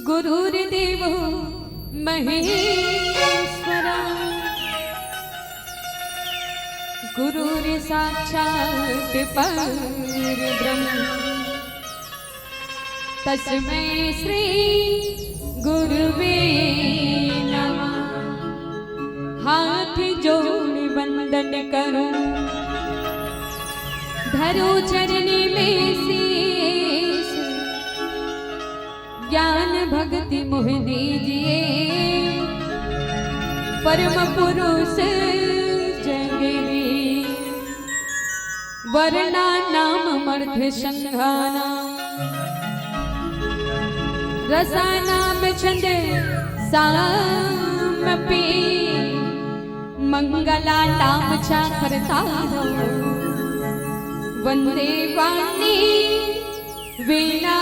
गुरुर्देवो महेश्वरा गुरुर्साक्षात् परब्रह्म तस्मै श्री गुरुवे नमः। हाथ जोड़ वंदन करो धरो चरण में शीश, ज्ञान भक्ति मोह दीजिए परम पुरुष जगवी। वरना नाम मर्थ संघाना रसानाम छंद साम पे मंगला नाम छा करता हो। वंदे वाणी वीणा।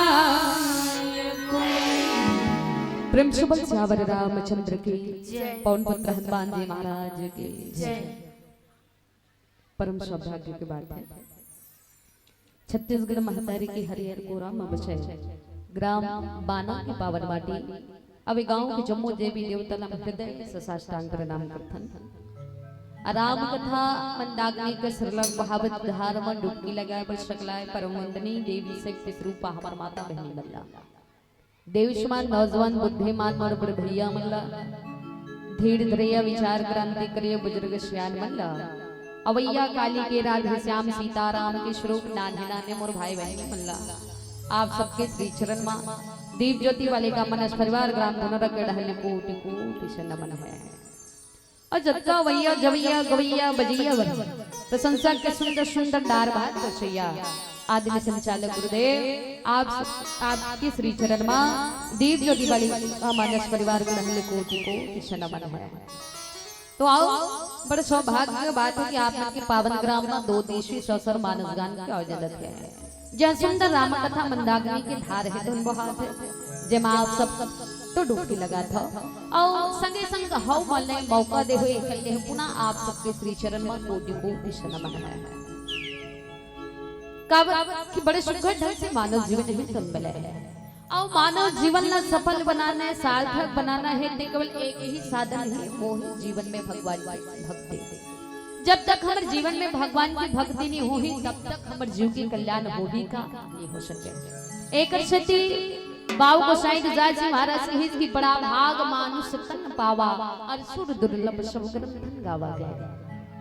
प्रेम सुबल सावर रामचंद्र की पवन पुत्र हनुमान जी महाराज की जय। परम सौभाग्य की बात है, छत्तीसगढ़ महतारी की हरिहर कोरा मबशय ग्राम बाना की पावन माटी अवे गांव के जम्मू देवी देवता हृदय से साष्टांग प्रणाम करथन। राम कथा मंदाग्नि के सरलग बहावत धार में डुबकी लगाए पर सकलाए परम वंदनी देवी से पितरूपा हमार माता बहनी मल्ला देवशमान नौजवान बुद्धिमान मोर बड़ भैया मल्ला धीर धैर्य विचार क्रांति करिय बुजुर्ग श्यान मल्ला अवैया काली के राधे श्याम सीताराम के स्वरूप नाने नाने मोर भाई बहनी मल्ला आप सबके श्री चरण में दीप ज्योति वाले का मनस परिवार ग्राम धनर के ढहल कोटि कोटि से नमन है। और जत्ता वैया जवैया गवैया बजैया वन प्रशंसा के सुंदर सुंदर डार बात रचैया आदि संचालक गुरुदेव आपके श्री चरण में दीप ज्योति वाली का मानस परिवार के ढहल कोटि कोटि से नमन है। तो आओ, बड़े सौभाग्य की बात है कि आपके पावन ग्राम में 2 देशी सौसर मानस गान के आयोजन किया है। जहाँ सुंदर राम कथा मंदाग्नि की धार है धुन बहात है जेमा आप सब तो डुबकी लगा था और संगे संग हव मलने मौका दे हुए कल पुनः आप सबके श्री चरण में कोटि कोटि से नमन है। कब कि बड़े सुखद ढंग से मानव जीवन में तन मिले है और मानव जीवन न सफल बनाना है सार्थक बनाना है तो केवल एक ही साधन है वो है जीवन में भगवान की भक्ति। जब तक हमारे जीवन में भगवान की भक्ति नहीं होगी तब तक हमारे जीव की कल्याण होगी का नहीं हो सके। एक सती बाव गोसाई जी महाराज की बड़ा भाग मानुष तन पावा और सुर दुर्लभ सब धन गावा गया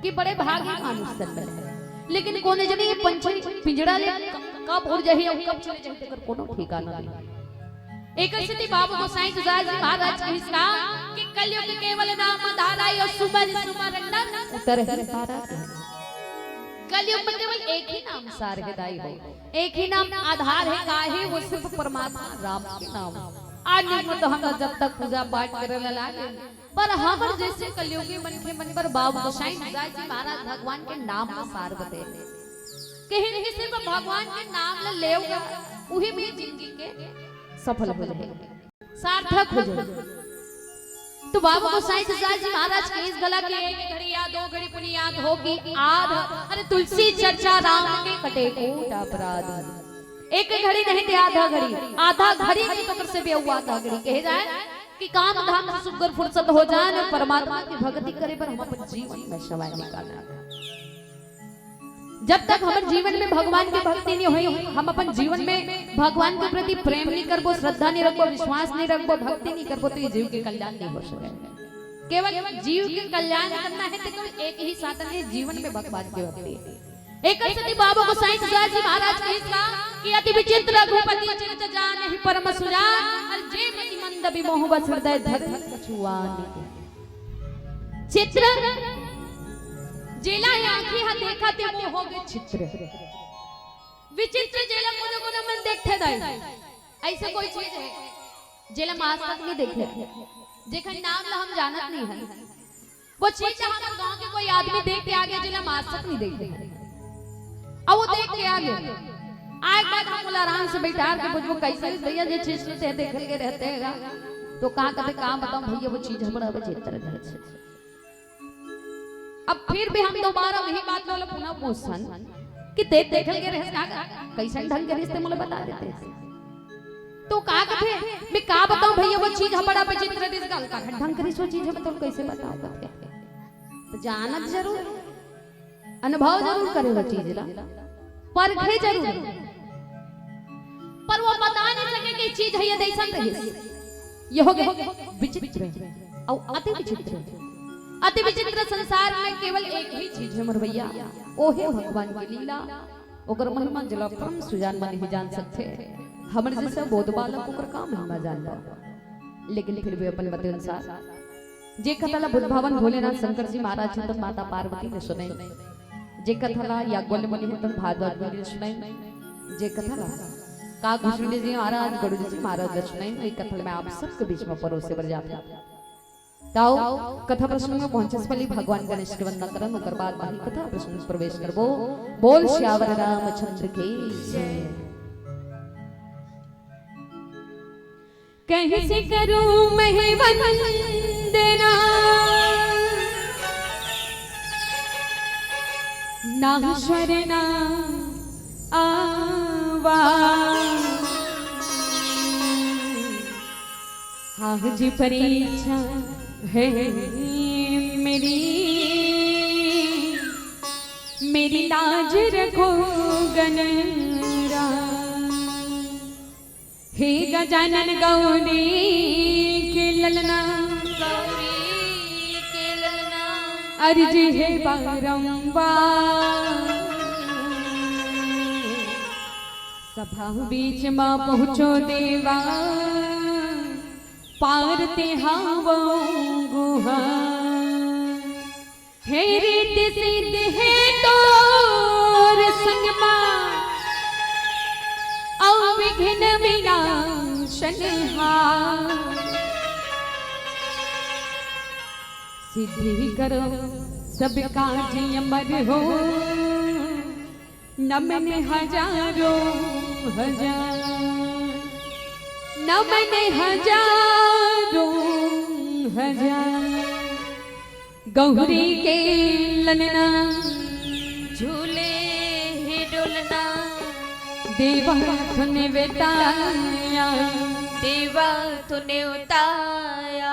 कि बड़े भागी मानुष तन मिले लेकिन कोने जने ये पंछी पिंजड़ा ले कब उड़ जाए और कब चले जाए तेकर कोनो ठिकाना नहीं। एक सती बाबू गोसाई जी महाराज का कि कलयुग केवल नाम धारा और सुमर सुमर नर उतर है तारा। कलयुग में केवल एक ही नाम सार हृदय हो, एक ही नाम आधार है काहे वो सिर्फ परमात्मा राम के नाम। आज में तो हम जब तक पूजा पाठ करे लागे पर हमर जैसे कलयुगी मन के मन पर बाबू गोसाई जी महाराज भगवान के नाम का सार बते कहीं नहीं सिर्फ भगवान के नाम ले लेगा वही में जिंदगी के सफल हो जाए सार्थक हो जाए। तो बाबू गोसाई जी महाराज के इस गला के एक घड़ी या 2 घड़ी पुनी याद होगी आध अरे तुलसी चर्चा राम के कटे कोट अपराध। एक घड़ी नहीं थे आधा घड़ी की तो से भी हुआ आधा घड़ी कहे जाए कि काम धाम से सुगर फुर्सत हो जाए और परमात्मा की भक्ति करे पर हम अपने जीवन में समय निकालना। जब तक हमारे जीवन में भगवान की भक्ति नहीं हुई हम अपन जीवन में भगवान के प्रति प्रेम नहीं करबो श्रद्धा नहीं रखबो विश्वास नहीं रखबो भक्ति नहीं करबो तो ये जीव के कल्याण नहीं हो सके। केवल जीव के कल्याण करना है तो केवल एक ही साधन है जीवन में भगवान की भक्ति। एक सती बाबू गोसाई जी महाराज कहा कि अति विचित्र रघुपति चिरत जान परम सुजान और जे मति मंद विमोह बस हृदय धर कछुआन। चित्र जेला आंखें हा देखा ते वो हो गए चित्र विचित्र जेला कोने कोने मन देखते दाई ऐसे कोई चीज है जेला मास तक नहीं देखे जेखन नाम ला हम जानत नहीं है वो चीज हमारे गांव के कोई आदमी देख के आ गया जेला मास तक नहीं देखे अब वो देख के आ गया आज बाद हम बोला आराम से बैठा के बुझबो कैसे भैया जे चीज से देख के रहते हैं तो कहां कभी काम बताऊं भैया वो चीज हमरा विचित्र है। अब फिर भी हम दोबारा वही बात वाला पुनः पूछन कि देख देखल के रह कैसे ढंग के रिश्ते मुझे बता देते तो का कथे मैं का बताऊं भैया वो चीज बड़ा विचित्र दिस गल का ढंग के सो चीज है तो कैसे बताऊं कथे तो जानत जरूर अनुभव जरूर करे वो चीज ला परखे जरूर पर वो बता नहीं सके कि चीज है ये दैसन रही ये हो गए विचित्र और अति विचित्र। अति विचित्र संसार में केवल एक ही चीज है मोर भैया ओ है भगवान की लीला ओकर महिमा जला परम सुजान मन ही जान सकते हमर जैसे बोध बालक ओकर का महिमा जान पा लेकिन फिर भी अपन मत अनुसार जे कथला बुद्ध भवन भोलेनाथ शंकर जी महाराज तो माता पार्वती ने सुनाई जे कथला याज्ञवल्क्य मुनि तो भागवत ने सुनाई जे कथला का कृष्ण जी महाराज गरुड़ जी महाराज ने सुनाई ये कथल में आप सबके बीच में परोसे बर जाता ताओ कथा प्रसंग में पहुंचे से पहले भगवान गणेश की वंदना करन ओकर बाद बाकी कथा प्रसंग में प्रवेश करबो। बोल श्यावर रामचंद्र की जय। कैसे करूं मैं वंदना नाश्वर ना आवा आज परीक्षा है मेरी लाज रखो गणरा। हे गजानन गौरी के ललना अर्ज है बारंबार सभा बीच मां पहुंचो देवा पार ते हावो गुहा। हे रीत सिद्ध है तोर संग मां अविघ्न विनाशन सिद्धि करो सब काज अमर हो नमन हजारों हजार नमन हजारों हजार। गौरी के ललना झूले ही डोलना देवा तूने बेताया देवा तूने उताया।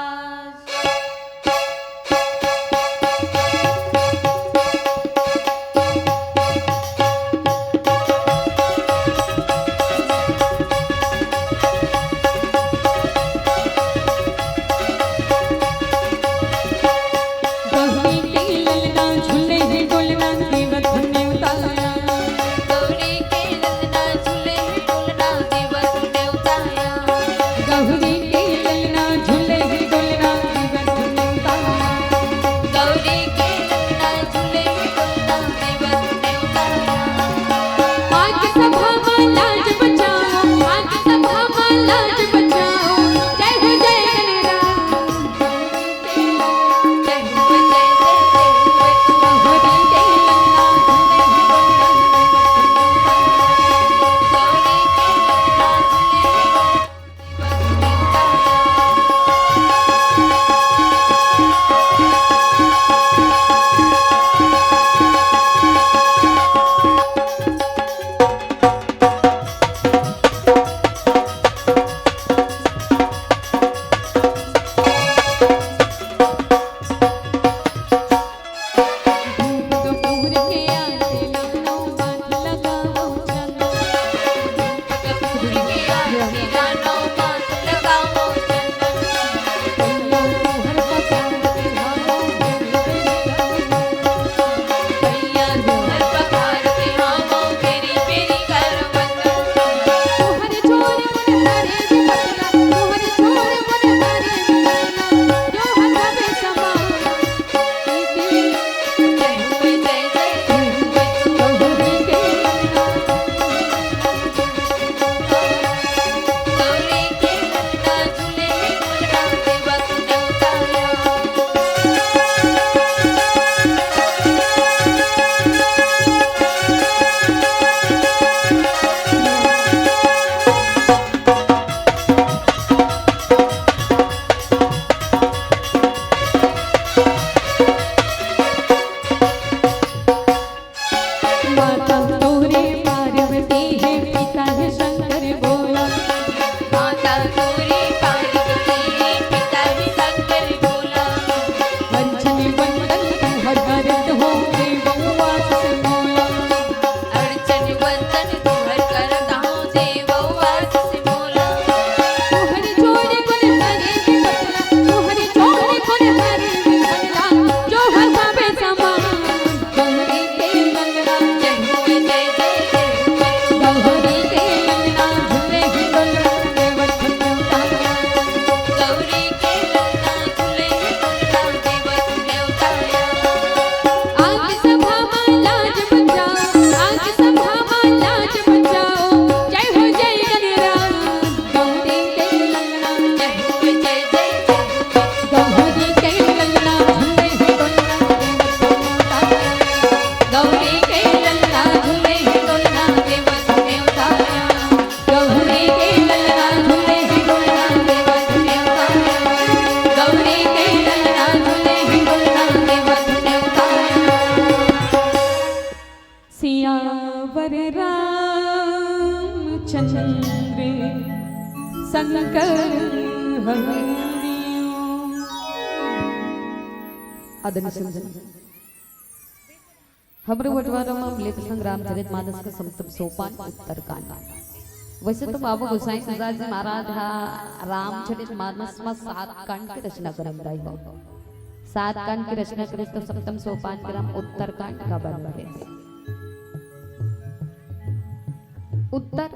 झूले सियावर रामचंद्र शंकर हमरे बंटवारा में लेप संग्राम चरित मानस का समतम सोपान उत्तरकांड। वैसे तो बाबा गोसाई तुलसीदास जी महाराज रामचरित मानस में 7 कांड की रचना करम रही हो। 7 कांड की रचना करे तो सप्तम सोपान के नाम उत्तरकांड का बन रहे। उत्तर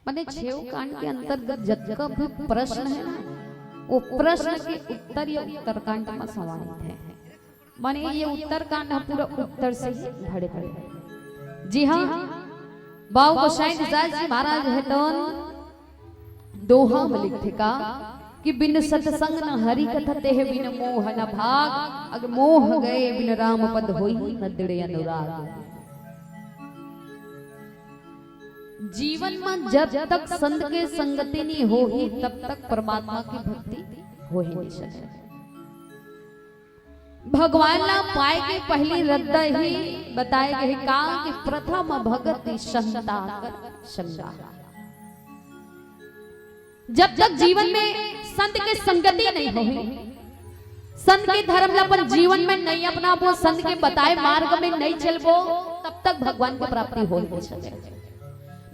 माने 6 कांड के अंतर्गत जितना भी प्रश्न है ना वो प्रश्न के उत्तर या उत्तरकांड में समाहित है। माने ये उत्तरकांड पूरा उत्तर से ही भरे पड़े। जी हाँ, बाबा गोसाई तुलसीदास जी महाराज है तो दोहा में लिखते का कि बिन सत्संग न हरि कथा तेह बिन मोह न भाग, अगर मोह गए बिन राम पद होई न दृढ़ अनुराग। जीवन में जब तक संत के संगति नहीं होगी तब तक परमात्मा की भक्ति हो ही नहीं सकती। भगवान ला पाए के पहली रद्दा ही बताए गए का कि प्रथम भगति संता कर संगा। जब तक जीवन में संत के संगति नहीं होगी, संत के धर्म लापन जीवन में नहीं अपना वो संत के बताए मार्ग में नहीं चलबो तब तक भगवान की प्राप्ति हो नहीं सके।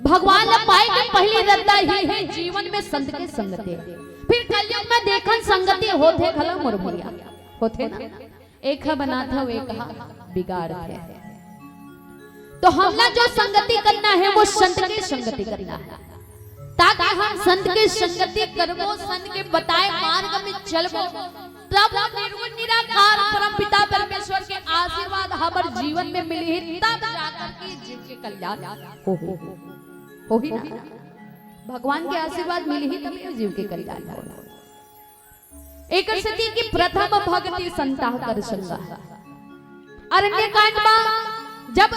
भगवान ला पाए के पहली रद्दा ही है जीवन में संत के संगति। फिर कलयुग में देखन संगति होते खला मुरमुरिया होते ना, एक बना था वे कहा बिगाड़ है। तो हमला जो संगति करना है वो संत के संगति करना है, ताकि हम संत के संगति करबो, संत के बताए मार्ग में चलबो, तब निर्गुण निराकार परम पिता परमेश्वर के आशीर्वाद हमारे जीवन में मिले, तब जाकर के जीव के कल्याण हो ही ना। भगवान के आशीर्वाद मिले ही तब जीव के कल्याण होगा। एक सती की प्रथम भक्ति संता कर संगा। अरण्य कांड में जब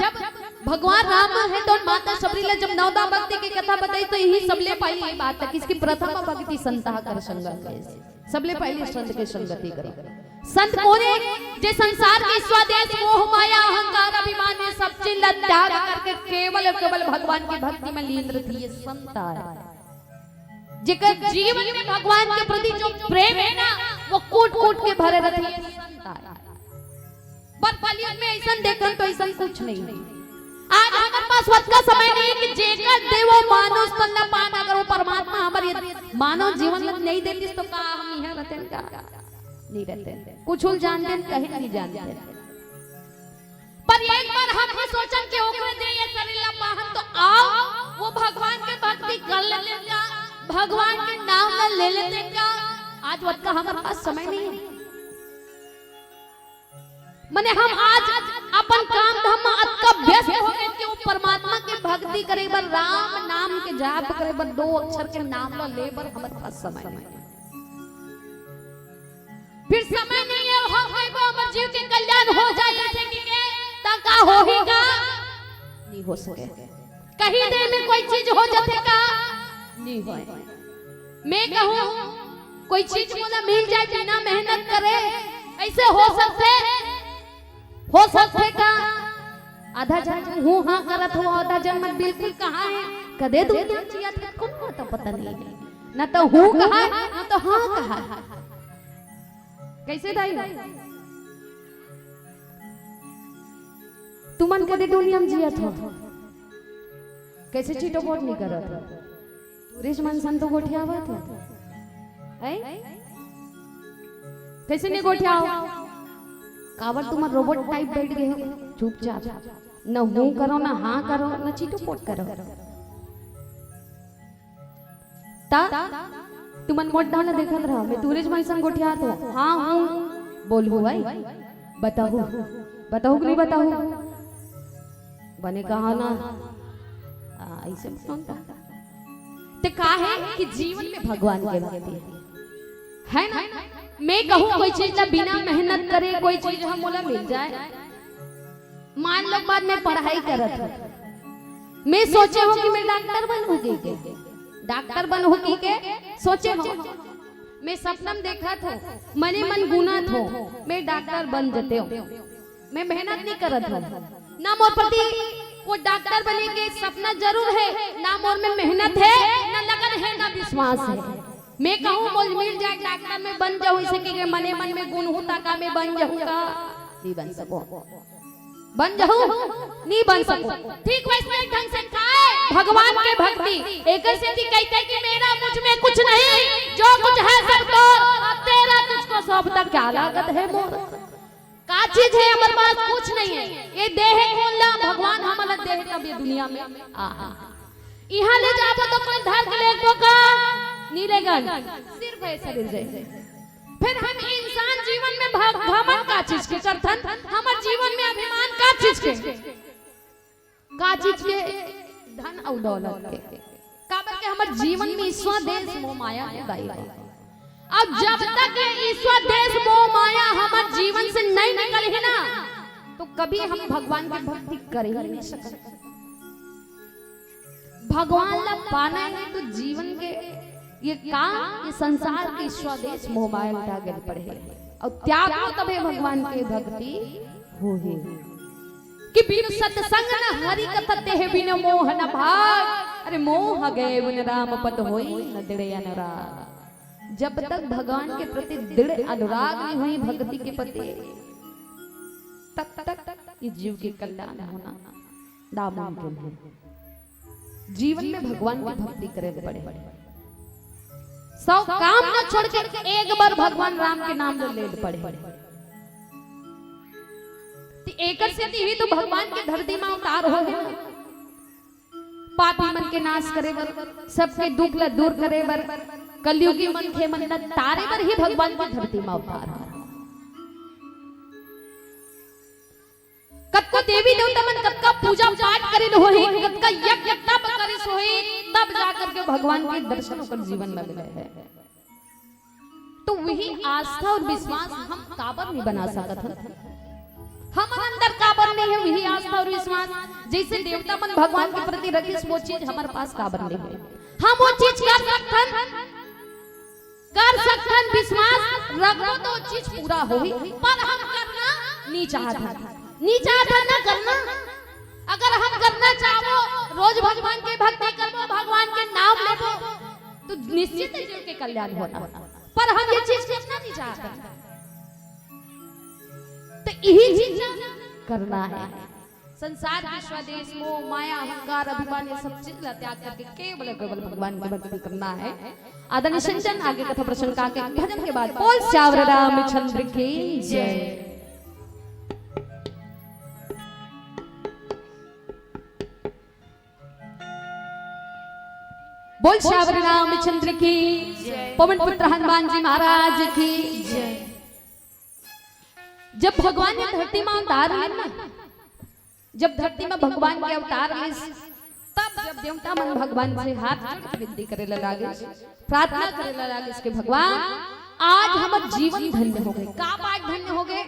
भगवान राम है तो माता सबरीला जब नवदा भक्ति की कथा बताई तो यही सबले पहली ये बात है कि इसकी प्रथम भक्ति संता कर संगा। सबले पहले संत के संगति करो। संत कोने जे संसार के स्वदेश मोह माया अहंकार अभिमान में सब चीज त्याग करके केवल केवल भगवान की भक्ति में लीन रहती है संत है। जिकर जीवन में भगवान के प्रति जो प्रेम है ना वो कूट कूट के भरे रहती है संत है। पर कलयुग में ऐसा देखन तो ऐसा कुछ नहीं है। आज हमारे पास वक्त का समय नहीं है कि जेकर देवो मानुष तन्ना पान, अगर वो परमात्मा हमारे मानव जीवन में नहीं देती तो का हम यहाँ रहते हैं का नहीं रहते, कुछ जानते हैं कहीं नहीं जानते। पर एक बार हम भी सोचन के ओकरे दे ये शरीर पाहन तो आओ वो भगवान के भक्ति कर लेते का, भगवान के नाम में ले लेते का। आज वक्त का हमारे पास समय नहीं है। मने हम आज अपन काम धाम में अतका व्यस्त हो गए कि वो परमात्मा के भक्ति करे बर, राम नाम के जाप करे बर, 2 अक्षर के नाम ला ले बर हमारे पास समय नहीं। फिर समय नहीं है हम वो अमर जीव के कल्याण हो जाए ऐसे कि का होगा नहीं हो सके। कहीं देर में कोई चीज हो जाते का नहीं होए। मैं कहूं कोई चीज मुझे मिल जाए बिना मेहनत करे ऐसे हो सकते का? आधा जन्म हूं हां करत हो, आधा जन्म बिल्कुल कहां है कदे दुनिया जिया थे कौन तो पता नहीं ना तो हूं कहां ना तो हां कहां। कैसे दाई तुमन कदे दुनिया में जिया था कैसे चीटो वोट नहीं करत टूरिस्ट मनसन तो गोठियावा था है कैसे नहीं गोठियाओ कावर तुम रोबोट टाइप बैठ गए हो चुपचाप, न हूं करो ना हां करो न चीटो पोट करो। ता तुमन मोट डाल देखत रहा मैं टूरिस्ट मनसन गोठिया तो हां हूं बोलबो भाई बताओ बताओ कि नहीं बताओ बने कहा ना ऐसे सुनता ते का है कि जीवन में भगवान के भक्ति है ना। मैं कहूं कोई चीज ना बिना मेहनत करे कोई चीज हम मोला मिल जाए। मान लो बाद में पढ़ाई करत हो, मैं सोचे हो कि मैं डॉक्टर बनूंगी के डॉक्टर बनूंगी के सोचे हो, मैं सपना में देखा था मने मन गुना था मैं डॉक्टर बन जते हो, मैं मेहनत नहीं करत हो ना मोर प्रति वो डॉक्टर बने के सपना जरूर है, ना मोर में मेहनत है, ना लगन है, ना विश्वास है। मैं कहूँ मोल मिल जाए डॉक्टर में बन जाऊँ, इसे के मने मन में गुण हो ताका मैं बन जाऊँगा, नहीं बन सको, बन जाऊँ नहीं बन सको। ठीक वैसे ढंग से खाए भगवान के भक्ति एक से कहते कि मेरा मुझ में कुछ नहीं, जो कुछ है सब तो तेरा, तुझको सौंप तक क्या लागत है मोर, का चीज है हमारे पास कुछ नहीं है, ये देह कौन ला भगवान हमारा देह तब ये दुनिया में यहाँ ले जाबो तो कोई धर के ले का नीलेगन सिर्फ है शरीर जैसे। फिर हम इंसान जीवन में घमंड का चीज के करथन, हमारे जीवन में अभिमान का चीज के धन और दौलत के काबर के हमारे जीवन में ईश्वर देश मोह माया है गाई। अब जब तक ईश्वर देश मोह माया हमारे जीवन से नहीं निकले है ना, तो कभी हम भगवान की भक्ति कर ही नहीं सकते। भगवान ला पाना है तो जीवन के ये काम, ये संसार के स्वदेश मोह माया लटा गए पड़े और त्याग को तबे भगवान के भक्ति हो है कि बिन सत्संग न हरि कथा ते बिन मोह न भाग। अरे मोह गए बिन राम पद होई न दृढ़ अनुराग। जब तक भगवान के प्रति दृढ़ अनुराग नहीं हुई भक्ति के प्रति, तब तक ये जीव के कल्याण होना नामुमकिन है। जीवन में भगवान की भक्ति करे पड़े, सब काम न छोड़ के एक बार भगवान राम के नाम ले पड़े। एकर से ही तो भगवान के धरती में अवतार हो गए, पापी मन के नाश करे बर, सबके दुख ला दूर करे बर, कलयुगी मन के मन ला तारे बर ही भगवान की धरती में अवतार हो। कतको देवी देवता मन कतका पूजा पाठ करिल होही, कतका यज्ञ तप करिस होही, तब जाकर के भगवान के दर्शन ओकर जीवन में मिले है। तो वही आस्था और विश्वास हम काबर नहीं बना सकत हन, हमारे अंदर काबर नहीं है वही आस्था और विश्वास। जैसे देवता मन भगवान के प्रति रखिस वो चीज हमारे पास काबर नहीं है। हम वो चीज कर सकथन विश्वास रखो तो चीज पूरा होही, पर हम करना नहीं चाहता ना करना। अगर हम करना चाहो रोज भगवान के भक्ति करबो, भगवान के नाम लेबो, तो निश्चित जीव के कल्याण होना। पर हम ये चीज करना नहीं चाहते, तो यही चीज करना है। संसार के स्वदेश मोह माया अहंकार अभिमान ये सब चीज त्याग करके केवल भगवान की भक्ति करना है। आदरणीय संजन आगे कथा प्रसंग का के भजन के बाद बोल श्यावर रामचंद्र की जय। बोल श्यावर रामचंद्र की पवन पुत्र हनुमान जी महाराज की जय। जब भगवान ने धरती में अवतार लेना, जब धरती में भगवान के अवतार ले, तब जब देवता मन भगवान से हाथ जोड़ के विनती करे लागे, प्रार्थना करे लागे इसके भगवान आज हमार जीवन धन्य हो गए। का बात धन्य हो गए?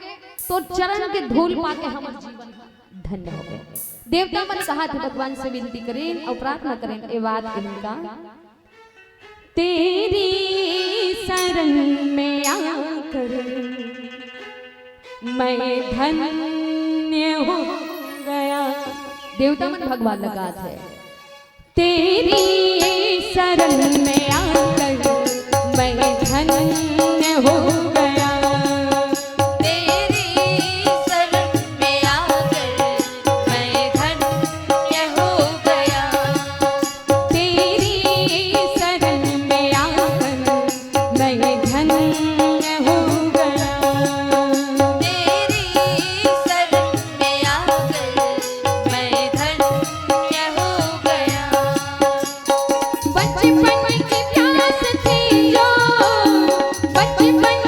तो चरण के धूल पाके हमार जीवन धन्य हो गए। देवता मन कहा थे भगवान से विनती करें और प्रार्थना करें। ये बात इनका तेरी शरण में आकर मैं धन्य हो गया। देवता मन भगवान लगा थे तेरी शरण में आकर मैं धन्य हो गया। बचपन की प्यास थी जो बचपन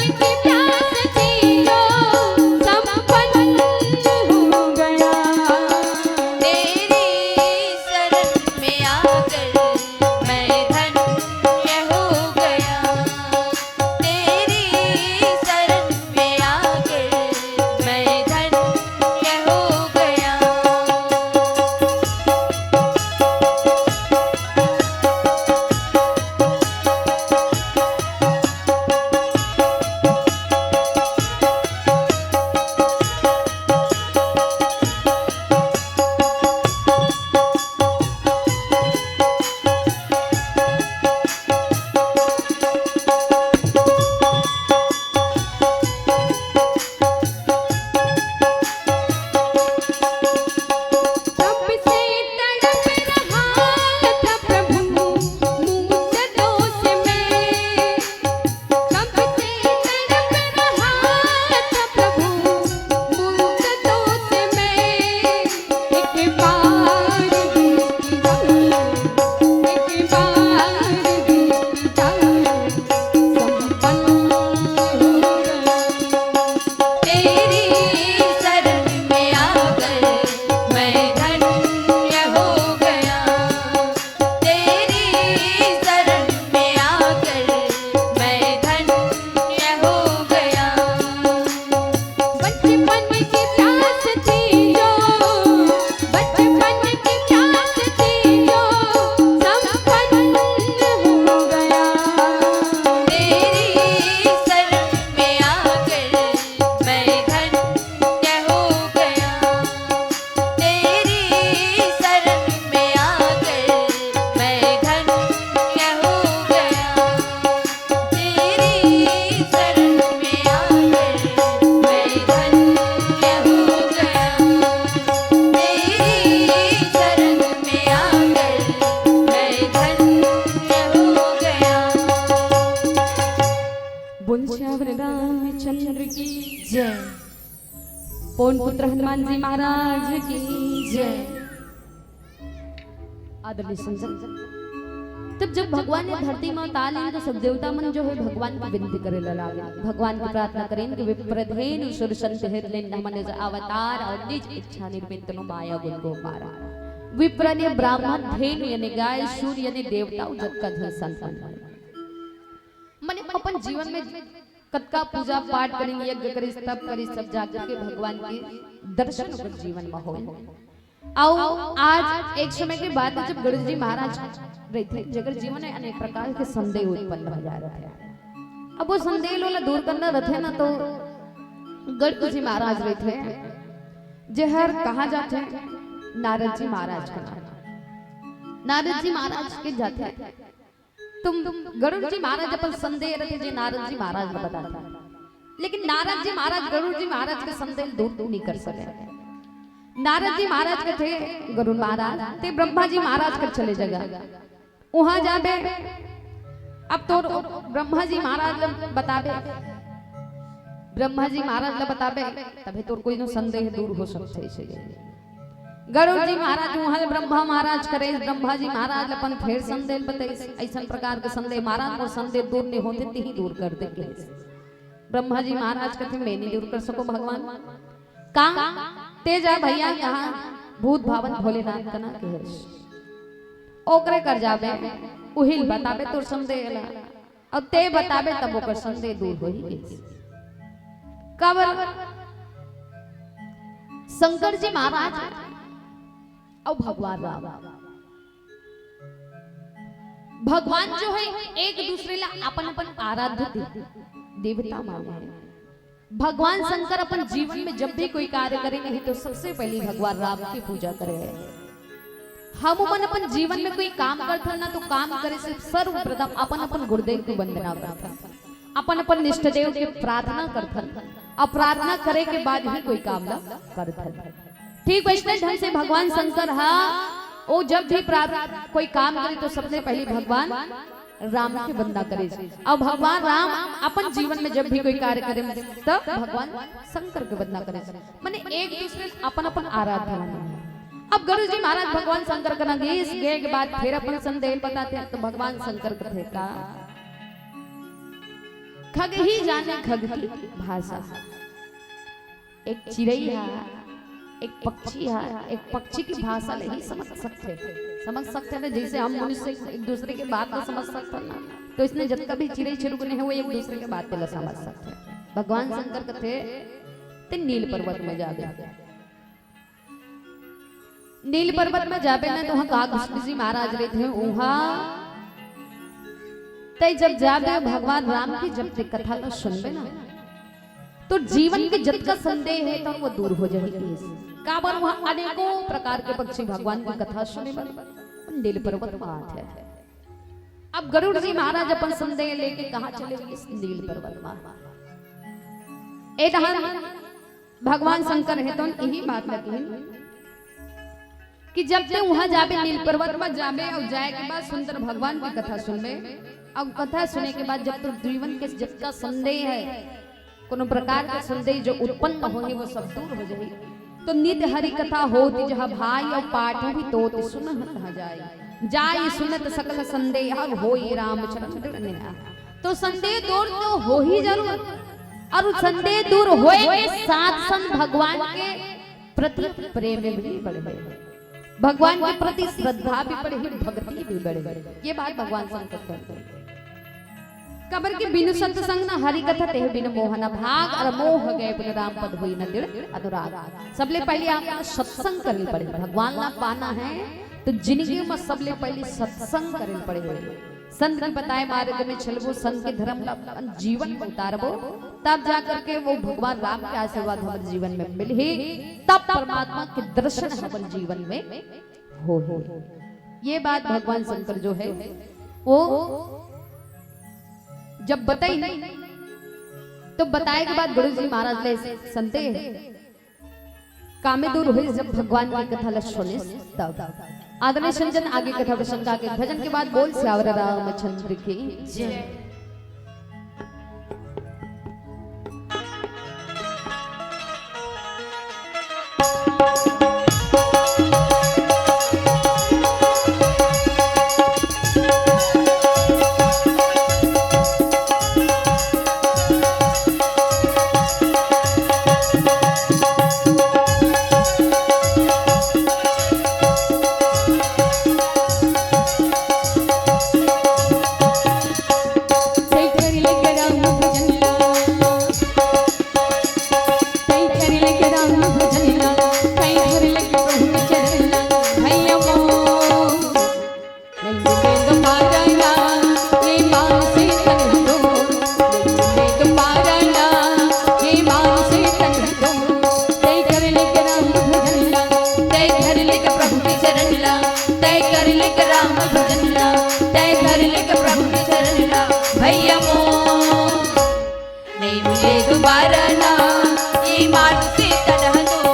पुत्र हनुमान जी महाराज की जय। आदरणीय संजन, तब जब भगवान ने धरती में ताल ली तो सब देवता मन जो है भगवान की विनती करे लगे, भगवान की प्रार्थना करें कि विप्रधेन सुरसंत हिरलेन हमने अवतार और निज इच्छा निर्मित नो माया गुण को पारा। विप्र ने ब्राह्मण धेनु यानी गाय, सूर्य यानी देवता जग का धन संपन्न। माने अपन जीवन में कतका पूजा पाठ करें, यज्ञ करें, तप करें, सब जाकर के भगवान के दर्शन कर जीवन में हो। आओ आज एक समय के बाद जब गणेश जी महाराज रहे थे, जगह जीवन में अनेक प्रकार के संदेह उत्पन्न हो जा रहे थे। अब वो संदेह लोला दूर करना रहते ना, तो गणेश जी महाराज रहे थे जहर कहा जाते नारद जी महाराज का नाम। नारद जी महाराज के जाते तुम गरुड़ जी महाराज अपन संदेह रहे जे नारद जी महाराज ने बताता, लेकिन नारद जी महाराज गरुड़ जी महाराज के संदेह दूर नहीं कर सके। नारद जी महाराज के थे गरुड़ महाराज ते ब्रह्मा जी महाराज कर चले जगह वहां जाबे। अब तो ब्रह्मा जी महाराज बताबे, ब्रह्मा जी महाराज बताबे तभी तो कोई नो संदेह दूर हो सकते है। गरुड़ जी महाराज वहां ब्रह्मा महाराज करे, ब्रह्मा जी महाराज अपन फिर संदेह बताए। ऐसा प्रकार के संदेह महाराज और संदेह दूर नहीं होते ती ही दूर कर दे के। ब्रह्मा जी महाराज कहते मैं नहीं दूर कर सको भगवान का तेजा भैया यहाँ भूत भावन भोलेनाथ का ना के ओकरे कर जाबे उहिल बताबे तो संदेह ला, अब ते बताबे तब ओकर संदेह दूर होई। कबर शंकर जी महाराज और भगवान राम, भगवान जो है एक दूसरे ला अपन अपन आराध्य देवता माने हैं। भगवान शंकर अपन जीवन में जब भी कोई कार्य करे नहीं तो सबसे पहले भगवान राम की पूजा करे। हम अपन जीवन में कोई काम करते ना तो काम करे से सर्वप्रथम अपन अपन गुरुदेव की वंदना करते, अपन अपन निष्ठ देव की प्रार्थना करते, और प्रार्थना करे के बाद ही कोई काम ला करते। ठीक वैसे ढंग से भगवान शंकर वो जब भी कोई काम करे तो सबसे पहले भगवान राम की वंदना करे। और भगवान राम अपन जीवन में जब भी कोई कार्य करे तब भगवान शंकर की वंदना करे। माने एक दूसरे अपन अपन आराध्य माने। अब गरुड़ जी महाराज भगवान शंकर का नगेश गए के बाद फिर अपन संदेह बताते हैं, तो भगवान शंकर कथे का खग ही जाने खग की भाषा। एक चिड़ई है, एक पक्षी है, एक पक्षी की भाषा नहीं समझ सकते ना, जैसे हम मनुष्य एक दूसरे के बात ना समझ सकते ना, तो इसने जब कभी चिड़ई चिड़ुकने है वो एक दूसरे के बात पे समझ सकते। भगवान शंकर कथे ते नील पर्वत में जाबे, नील पर्वत में जाबे ना तो वहां कृष्ण जी महाराज रहे थे। वहां तय जब जाबे भगवान राम की जब ते कथा लो सुनबे ना तो जीवन के जत का संदेह है तो वो दूर हो जाएगी। काबर वहां अनेकों प्रकार के पक्षी भगवान की कथा सुने नील पर्वत में आते हैं। अब गरुड़ जी महाराज अपन संदेह लेके कहा चले इस नील पर्वत में। एक भगवान शंकर है तो यही बात लगी कि जब तक वहां जाबे नील पर्वत में जाबे और जाए के बाद सुंदर भगवान की कथा सुनबे, और कथा सुने के बाद जब तो जीवन के जत का संदेह है, कोनो प्रकार का संदेह जो उत्पन्न होने वो सब दूर हो जाए। तो नित्य हरि कथा होती जहाँ भाई और पाठ भी तो सुन जाए सुनत सकल संदेह होई रामचंद्र। तो संदेह दूर तो हो ही जरूर, और संदेह दूर होए के साथ संग भगवान के प्रति प्रेम भी बढ़े, भगवान के प्रति श्रद्धा भी बढ़े, भक्ति भी बढ़े। ये बात भगवान शंकर कहते हैं। कबर के बिनु सत्संग न हरि कथा तेह बिनु मोहन भाग, और मोह गए पुन राम पद हुई न दृढ़ अनुराग। सबले पहले आपको सत्संग करनी पड़े, भगवान ला पाना है तो जिंदगी में सबले पहले सत्संग करनी पड़े। संत ने बताए मार्ग में चलबो, संत के धर्म ला जीवन में उतारबो, तब जाकर के वो भगवान राम के आशीर्वाद हमारे जीवन में मिले, तब परमात्मा के दर्शन हमारे जीवन में हो। ये बात भगवान शंकर जो है वो जब बताई तो बताए के बाद गुरु जी महाराज ले संदेह कामे दूर हुई जब भगवान की कथा ला सुने तब। आदरणीय संजन आगे कथा प्रसंग के भजन के बाद बोल श्यावर रामचंद्र की जय। कर लिख राम भजनला तय कर लिख प्रभु के चरणला भैया मोर नहीं मिले दोबारा ना ये मानसी तनह दो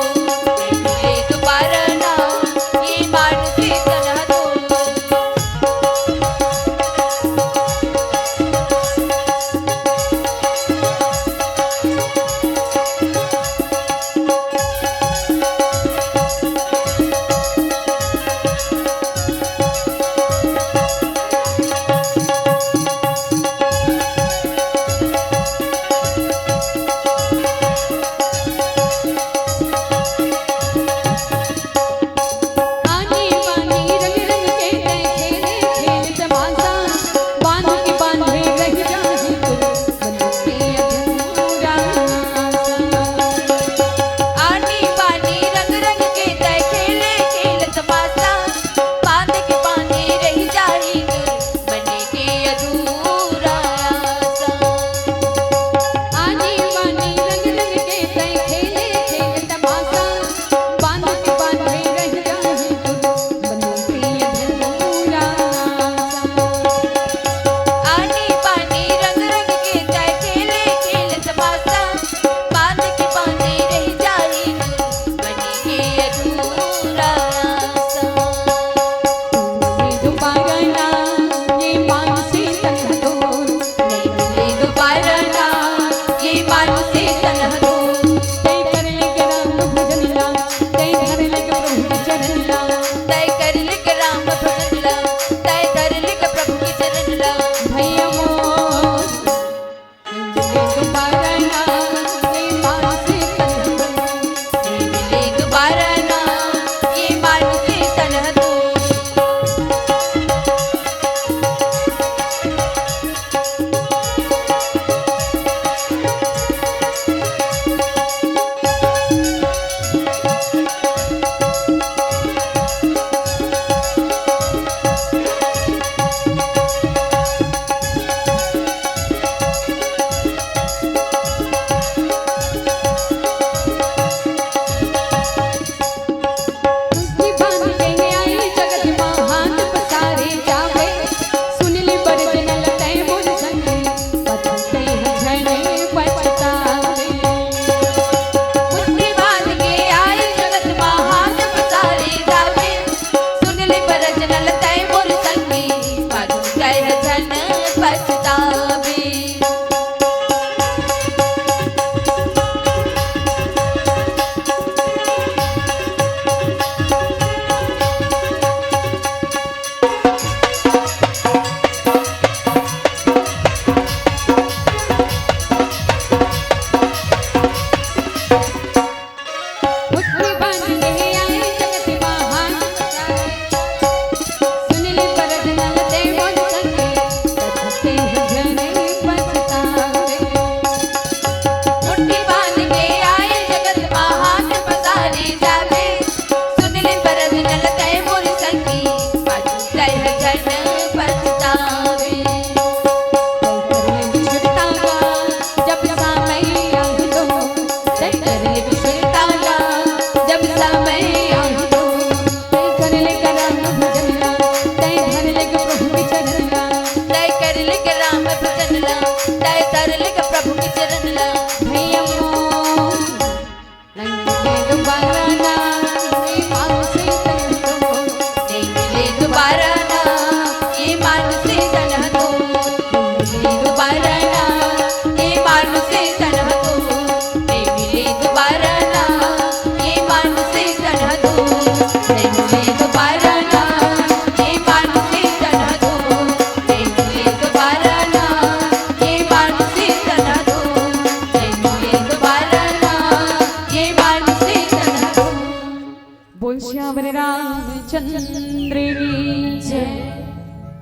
नहीं मिले दोबारा ना ये मानसी तनह दो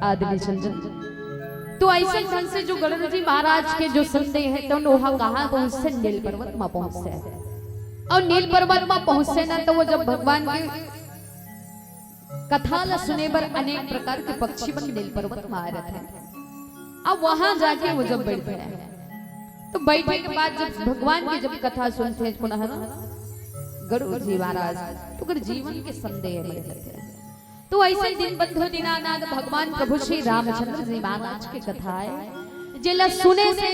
आदमी चंदन तो ऐसे ढंग से जो गणेश जी महाराज के जो संदेह है तो नोहा कहाँ पहुंचते नील पर्वत में पहुंचते और नील पर्वत में पहुंचते ना तो वो जब भगवान की कथा ला सुने पर अनेक प्रकार के पक्षी बन नील पर्वत में आ रहे थे। अब वहां जाके वो जब बैठे तो बैठने के बाद जब भगवान की जब कथा सुनते हैं पुनः गरुड़ जी महाराज तो जीवन के संदेह में रहते हैं। तो ऐसे दिन बंधु दीनानाथ भगवान प्रभु श्री रामचंद्र जी महाराज की कथा है जिला सुने से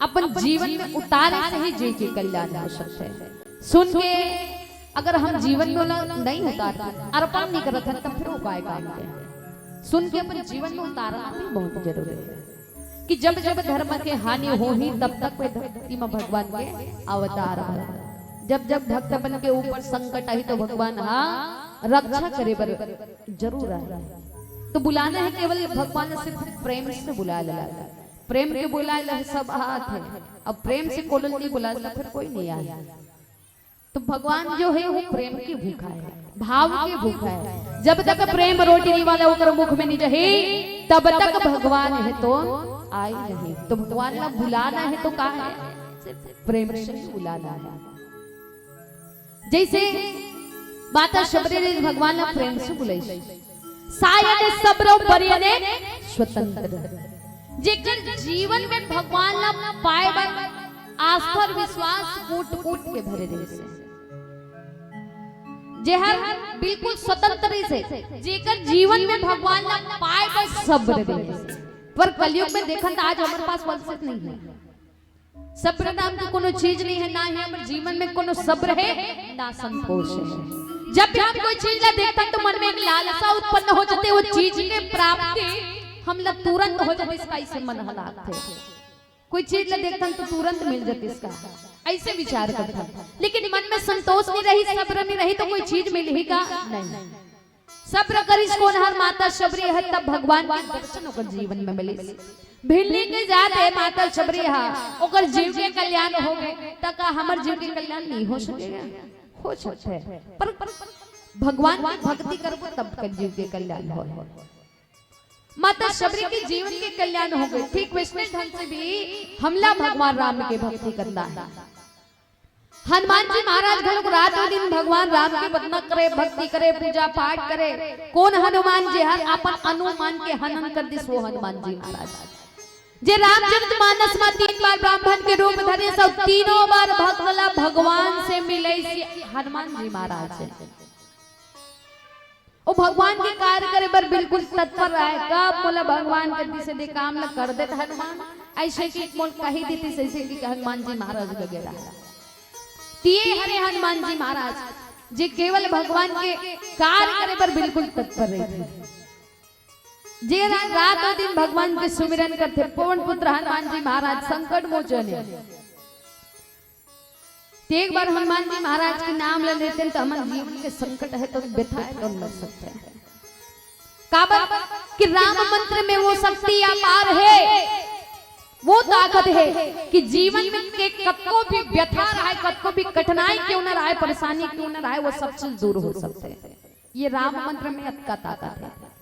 अपन जीवन में उतारे से ही जी के कल्याण हो सकते हैं। सुन के अगर हम जीवन में नहीं उतारते, अर्पण नहीं करते हैं, तब फिर उपाय काम के सुन के अपन जीवन में उतारना भी बहुत जरूरी है कि जब जब धर्म के हानि हो ही तब तक वे धरती में भगवान के अवतार है। जब जब भक्त बन के ऊपर संकट आई तो भगवान हाँ रक्षा करे पर जरूर आए। तो बुलाना है केवल भगवान ने सिर्फ प्रेम से बुला लिया, प्रेम के बुला लिया सब हाथ है। अब प्रेम से कोई नहीं बुला फिर कोई नहीं आया। तो भगवान जो है वो प्रेम की भूखा है, भाव की भूखा है। जब तक प्रेम रोटी नहीं वाला होकर मुख में नहीं रहे तब तक भगवान है तो आई नहीं। तो भगवान का बुलाना है तो कहा है सिर्फ प्रेम से बुलाना है। जैसे माता शबरी ने भगवान ने प्रेम से बुलाई सायन सबरो परियने स्वतंत्र जेकर जीवन में भगवान ला पाए बर आस्था और विश्वास कूट कूट के भरे रहे से जेहर बिल्कुल स्वतंत्र से जेकर जीवन में भगवान ला पाए बर सब्र रहे से। पर कलयुग में देखन आज हमारे पास वंशित नहीं है, सब्र नाम की कोनो चीज नहीं है, ना ही हमारे जीवन में कोनो सब्र है ना संतोष है। जब भी हम कोई चीज ला देखते हैं तो मन में एक लालसा उत्पन्न हो जाती है, वो चीज के प्राप्ति हम लोग तुरंत हो जाते इसका ऐसे मन हालात थे। कोई चीज ला देखते हैं तो तुरंत मिल जाती इसका ऐसे विचार करता है, लेकिन मन में संतोष नहीं रही सब्र नहीं रही तो कोई चीज मिलेगा नहीं। सब्र करिस कौन हर माता शबरी है तब भगवान के दर्शन ओकर जीवन में मिले। भिल्ली के जाते माता शबरी हा ओकर जीव के कल्याण हो गए तक हमर जीव के कल्याण नहीं हो सकेगा, हो सकता है पर भगवान की भक्ति करबो तब कर जीव के कल्याण हो। माता शबरी के जीवन के कल्याण हो गए। ठीक वैसे ढंग से भी हमला भगवान राम के भक्ति करना है। हनुमान जी महाराज घर रात और दिन भगवान राम की वंदना करे, भक्ति करे, पूजा पाठ करे। कौन हनुमान जी हर अपन अनुमान के हनन कर दिस वो हनुमान जी महाराज जे रामचरितमानस में 3 बार ब्राह्मण के रूप धरे सब तीनों बार भक्तला भगवान से मिले हनुमान जी महाराज से। ओ भगवान के कार्य करे बर बिल्कुल तत्पर रहे। कब बोला भगवान के से दे काम ल कर दे हनुमान ऐसे की मोल कही देती ऐसे की हनुमान जी महाराज लगे रहा। तिये हरे हनुमान जी महाराज जे केवल भगवान के कार्य करे पर बिल्कुल तत्पर रहे थे। जे रात और दिन भगवान के सुमिरन करते। पवन पुत्र हनुमान जी महाराज संकट मोचन है। एक बार हनुमान जी महाराज के नाम ले लेते हैं तो हमारे जीवन के संकट है तो व्यथा तो लग सकते हैं। काबर कि राम मंत्र में वो शक्ति अपार है, वो ताकत है कि जीवन में के कतको भी व्यथा रहा है, कतको भी कठिनाई क्यों न रहा है, परेशानी क्यों न रहा है, वो सब चीज दूर हो सकते हैं। ये राम मंत्र में अतका ताकत है।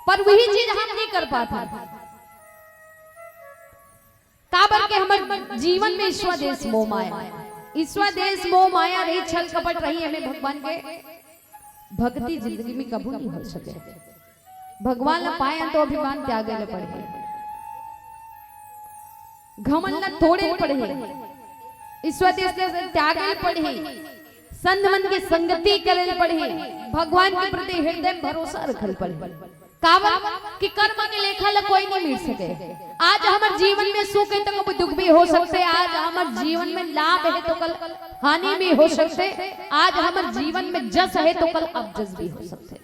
पर वही चीज हम नहीं कर पाते। काबर के हमारे जीवन में ईश्वर देश मोह माया, ईश्वर देश मोह माया रही, छल कपट रही, हमें भगवान के भक्ति जिंदगी में कभी नहीं हो सके। भगवान ला पाए तो अभिमान त्यागे ले पड़े, घमंड ला थोड़े पड़े, ईश्वर देश के त्यागे पड़े, संत मन के संगति करे पड़े, भगवान के प्रति हृदय भरोसा रखल पड़े। काबर कि कर्म के लेखा ला कोई नहीं मिल सके। आज हमारे जीवन में सुख है तो कभी दुख भी हो सकते, आज हमारे जीवन में लाभ है तो कल हानि भी हो सकते, आज हमारे जीवन में जस है तो कल अपजस भी हो सकते।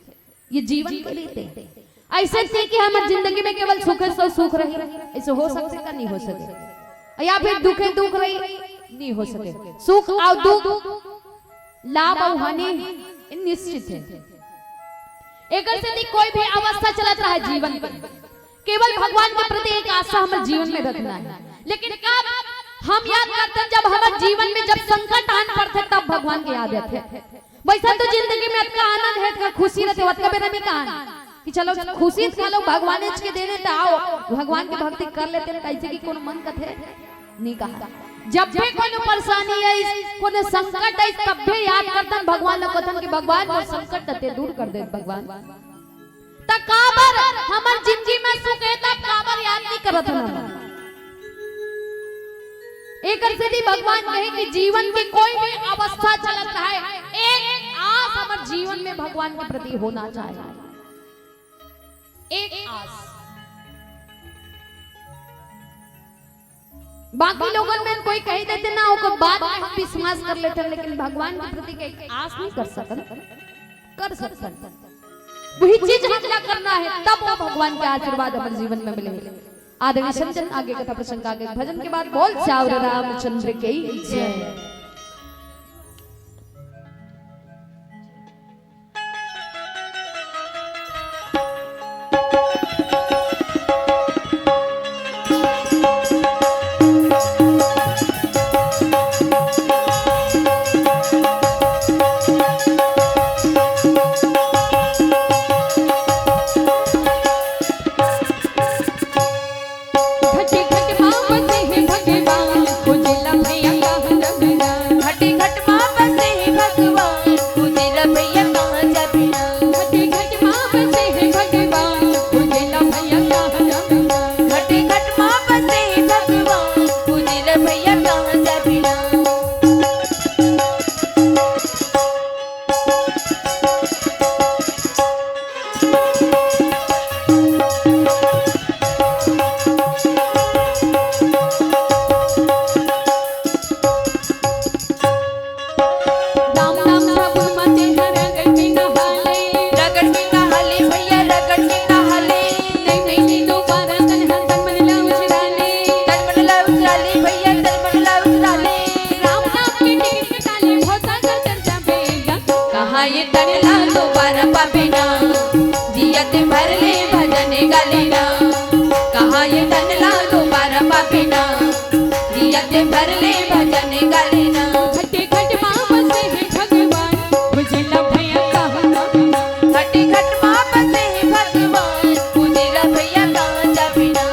ये जीवन के लिए ऐसे थे कि हमारी जिंदगी में केवल सुख है तो सुख रही, ऐसे हो सकते का नहीं हो सके, या फिर दुख है दुख रही नहीं हो सके। सुख और दुख, लाभ और हानि निश्चित है। एक से कोई भी अवस्था चलत रहा है जीवन में, केवल भगवान के प्रति एक आशा हमारे जीवन में रखना है। लेकिन कब हम याद करते हैं जब हमारे जीवन में जब संकट आन पड़ते तब भगवान के याद रहते। वैसा तो जिंदगी में अतका आनंद है, अतका खुशी रहते, अतका बेरा में कहा कि चलो खुशी खा लो, भगवान के देने तो आओ भगवान की भक्ति कर लेते हैं। कैसे की कोनो मन कथे नहीं कहा। जब भी कोनो परेशानी है, कोनो संकट है, तब भी याद करतन भगवान ला कथन कि भगवान वो संकट दते दूर कर दे भगवान। त काबर हमर जिंदगी में सुख है तब काबर याद नहीं करत हम। एक से भी भगवान कहे कि जीवन की कोई भी अवस्था चलत रहा है, एक आस हमर में भगवान के प्रति होना चाहिए एक आस। बाकी लोगों में कोई कह देते ना वो बात में हम विश्वास कर लेते हैं, लेकिन भगवान के प्रति एक आस नहीं कर सकते। वही चीज हमला करना है तब वो भगवान के आशीर्वाद हमारे जीवन में मिलेंगे। आदरणीय संजन आगे कथा प्रसंग आगे भजन के बाद बोल चावल रामचंद्र की जय। ये तनला दोबारा पापिना जियत भर ले भजन गलिना। कहाँ ये तनला दोबारा पापिना जियत भर ले भजन गलिना। खटे खट माँ बसे है भगवान बुझला भैया कहाँ जाबिना। खटे खट माँ बसे है भगवान बुझला भैया कहाँ जाबिना।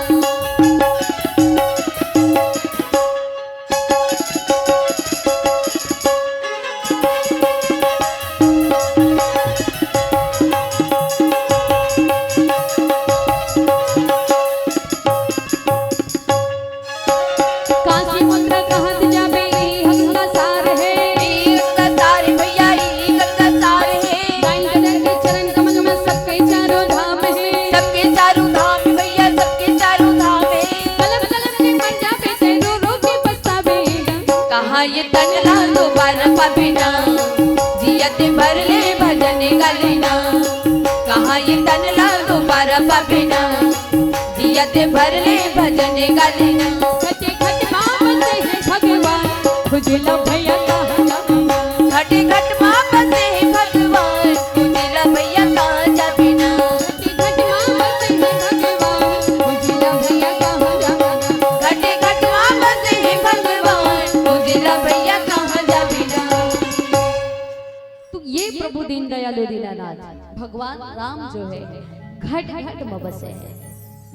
ये तनला दोबारा पापिना जियत भर ले भजन गलिना। कहाँ ये तनला दोबारा पापिना जियत भर ले भजन गलिना। खटे खट माँ बसे है भगवान बुझला भैया कहाँ जाबिना। खटे खट माँ बसे है भगवान बुझला भैया कहाँ जाबिना। खटे खट माँ बसे है भगवान बुझला भैया कहाँ जाबिना। खटे खट माँ बसे है भगवान बुझला भैया कहाँ जाबिना। तो ये प्रभु दीन दयालु दीनानाथ भगवान राम जो है घट घट में बसे है,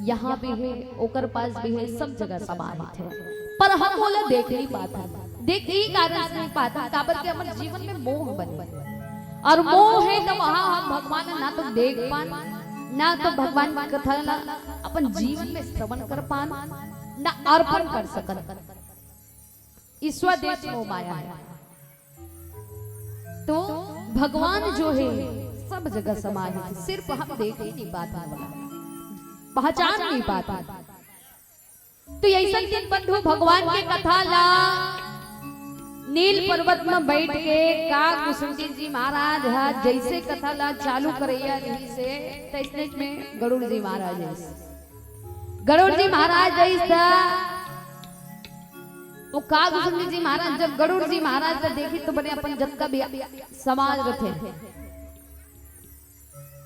यहाँ भी है ओकर पास भी है, सब जगह समाहित है। पर हम बोले देख नहीं पाता, देख ही कारण से नहीं पाता काबर के हमारे जीवन में मोह बन और मोह है तो वहाँ हम भगवान ना तो देख पान ना तो भगवान की कथा ना अपन जीवन में श्रवण कर पान ना अर्पण कर सकन। ईश्वर देश मोह माया है। तो भगवान जो है सब जगह समाहित है, सिर्फ हम देख ही नहीं पाता वाला पहचान नहीं पाता। तो ऐसा दिन बंधु भगवान के कथा ला नील पर्वत में बैठ के का कुसुमजी जी महाराज जैसे कथा ला चालू करैया रही से तैसने में गरुड़ जी महाराज गरुड़ जी महाराज जैसा वो का कुसुमजी जी महाराज जब गरुड़ जी महाराज का देखी तो बड़े अपन जब का भी समाज रथे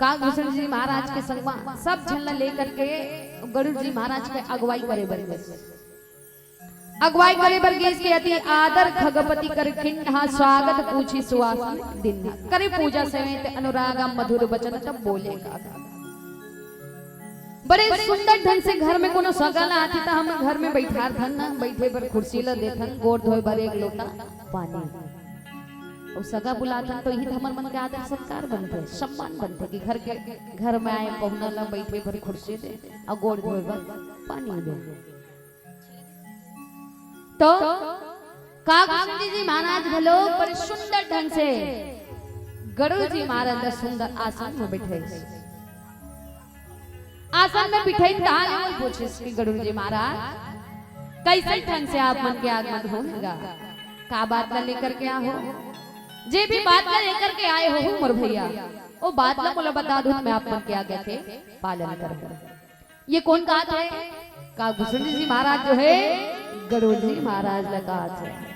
कागभूषण जी महाराज के संग में सब झल्ला लेकर के गरुड़ जी महाराज के अगुवाई करे बरगेश के अति आदर खगपति कर खिन्हा स्वागत पूछी सुवासन दिन करे पूजा समेत अनुरागा मधुर वचन तब बोलेगा। बड़े सुंदर ढंग से घर में कोनो सगल आती था हम घर में बैठार थन ना बैठे पर कुर्सी ला देथन गोड़ धोए बर एक लोटा पानी और सगा बुलाता तो यही हमर मन के आदर सत्कार बनते सम्मान बनते कि घर में आए पहुना ला बैठे पर कुर्सी दे और गोड़ धोए बर पानी दे। तो कागभूषण जी महाराज भलो बड़े सुंदर ढंग से गरुड़ जी महाराज सुंदर आसन में बैठे आसन में बिठाई ताल पूछे श्री गरुड़ जी महाराज कैसे ढंग से आप मन के आगमन होगा का बात ला लेकर के हो जे भी बात ला लेकर के आए हो मोर भैया वो बात ला बोला बता दूं मैं आप मन के आगे थे पालन कर ये कौन बात है का भूषण जी महाराज जो है गरुड़ जी महाराज लगा है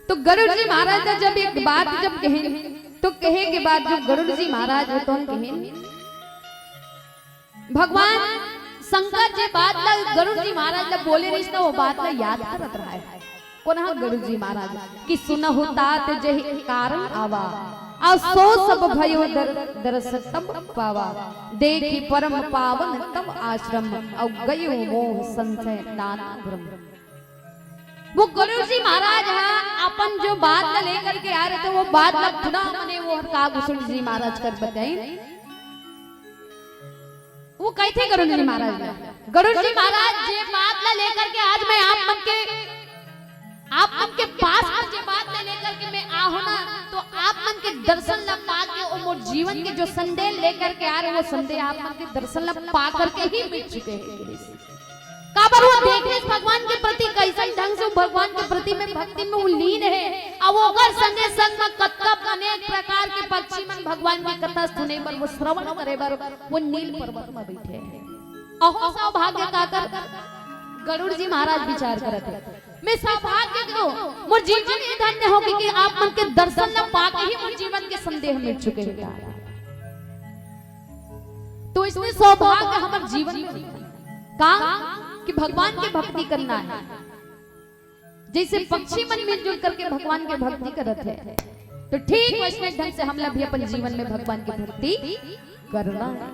तो गरुड़ जी महाराज ने जब एक बात जब कहे तो कहे के बाद जो गरुड़ जी महाराज है तो हम कहे भगवान शंकर जी बात ला गरुड़ जी महाराज ला बोले रही ना वो बात ला याद करत रहा है कौन है गरुड़ जी महाराज कि सुनहु तात जहि कारण आवा आ सो सब भयो दरस तब पावा देखी परम पावन तब आश्रम औ गयो मोह संशय नाना ब्रह्म वो गरुड़ जी महाराज है अपन जो बात ला लेकर के आ रहे थे वो बात ला खुदा मने वो कागभूषण जी महाराज कर बताई वो कैसे गरुड़ जी महाराज गरुड़ जी महाराज जे बात ला लेकर के आज मैं आप मन के पास में जे बात ला लेकर के मैं आहू ना तो आप मन के दर्शन ला पा के और मोर जीवन के जो संदेह लेकर के आ रहे वो संदेह आप मन के दर्शन ला पा करके ही मिट चुके हैं काबर वो देखने भगवान के प्रति कैसे ढंग से भगवान के प्रति में भक्ति में वो लीन है अब वो अगर संगे संग में कतक अनेक प्रकार के पक्षी मन भगवान की कथा सुने पर वो श्रवण करे पर वो नील पर्वत में बैठे हैं अहो सौभाग्य काकर गरुड़ जी महाराज विचार करते मैं सौभाग्य को मोर जीवन ही धन्य होगी कि आप मन के दर्शन न पाके ही मोर जीवन के संदेह मिट चुके हैं तो इसमें सौभाग्य हमारे जीवन में का कि भगवान की भक्ति करना है जैसे पक्षी मन मिलजुल करके भगवान की भक्ति करते हैं तो ठीक वैसे ढंग से हम लोग भी अपन जीवन में भगवान की भक्ति करना है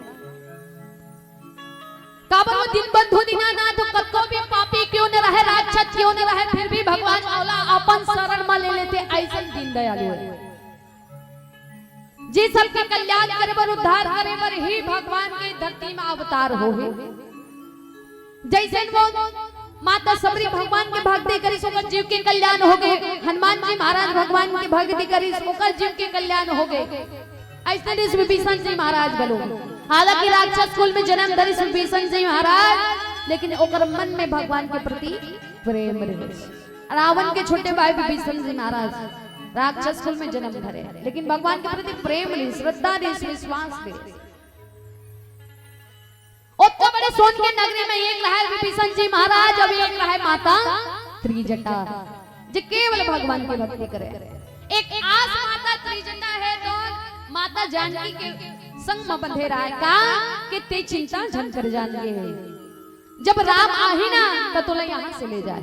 काबर वो दिन बंधु दीनानाथ तो कतको भी पापी क्यों न रहे राक्षस क्यों न रहे फिर भी भगवान औला अपन शरण में ले लेते ऐसे दिन दयालु है जी सबका कल्याण करे बर उद्धार करे बर ही भगवान के धरती में अवतार हो जैसे वो माता सबरी भगवान के भक्ति करी सोकर जीव के कल्याण हो गए हनुमान जी महाराज भगवान की भक्ति करी सोकर जीव के कल्याण हो गए ऐसे विभीषण जी महाराज बोलो हालांकि राक्षस कुल में जन्म धरी विभीषण जी महाराज लेकिन ओकर मन में भगवान के प्रति प्रेम रहे रावण के छोटे भाई विभीषण जी महाराज राक्षस कुल में जन्म धरे लेकिन भगवान के प्रति प्रेम रहे श्रद्धा रहे विश्वास रहे उतना बड़े सोन के नगरी में एक रहा विभीषण जी महाराज अब एक रहा माता त्रिजटा जो केवल भगवान की भक्ति करे एक आस माता त्रिजटा है तो माता जानकी के संग में बंधे रहा है का कि ते चिंता झन कर जानिए जब राम आही ना तो तुला यहाँ से ले जा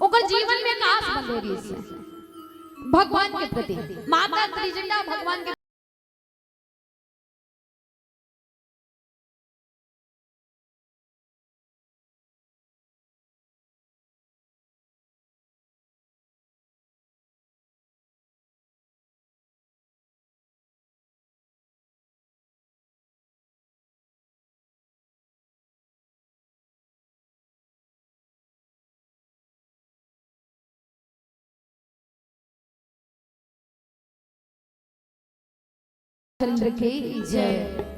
ओकर जीवन में कास बंधे रही से भगवान के प्रति माता त्रिजटा भगवान के चंद्र की जय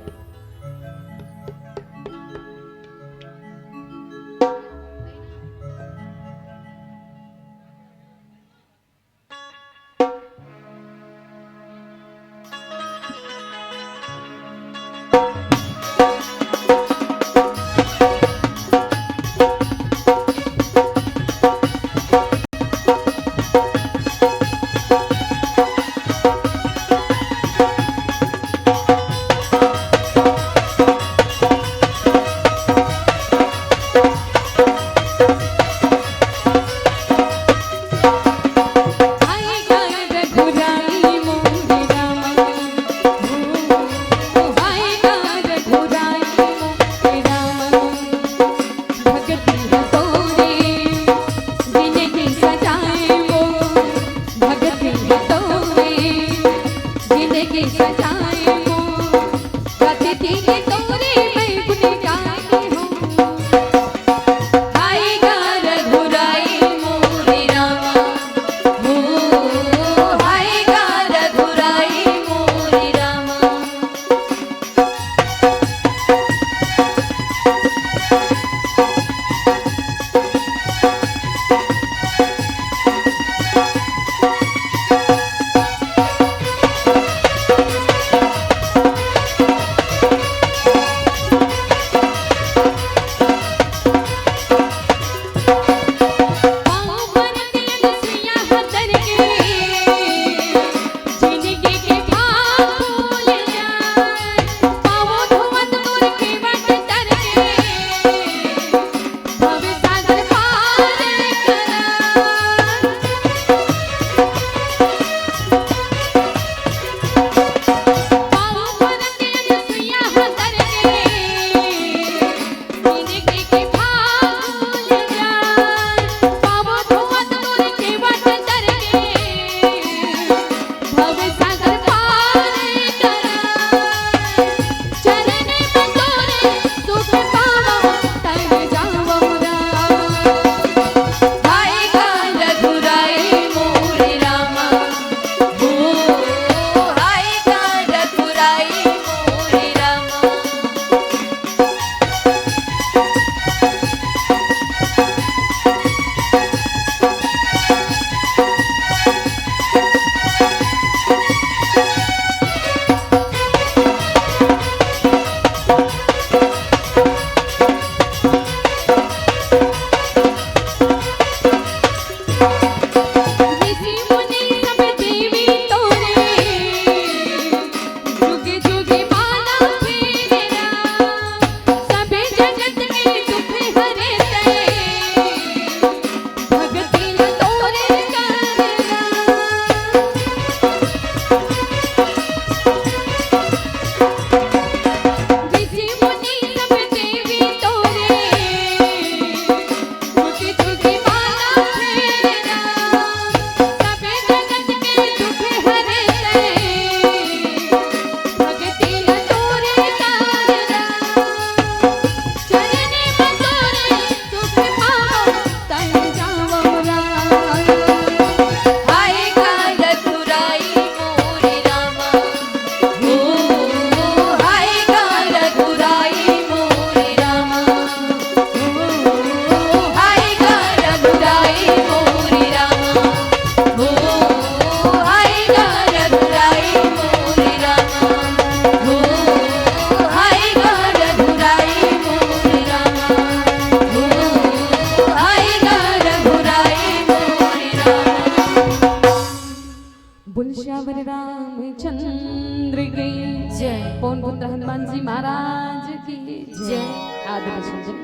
चंद्र की जय। पवन पुत्र हनुमान जी महाराज की जय। आदि सुन।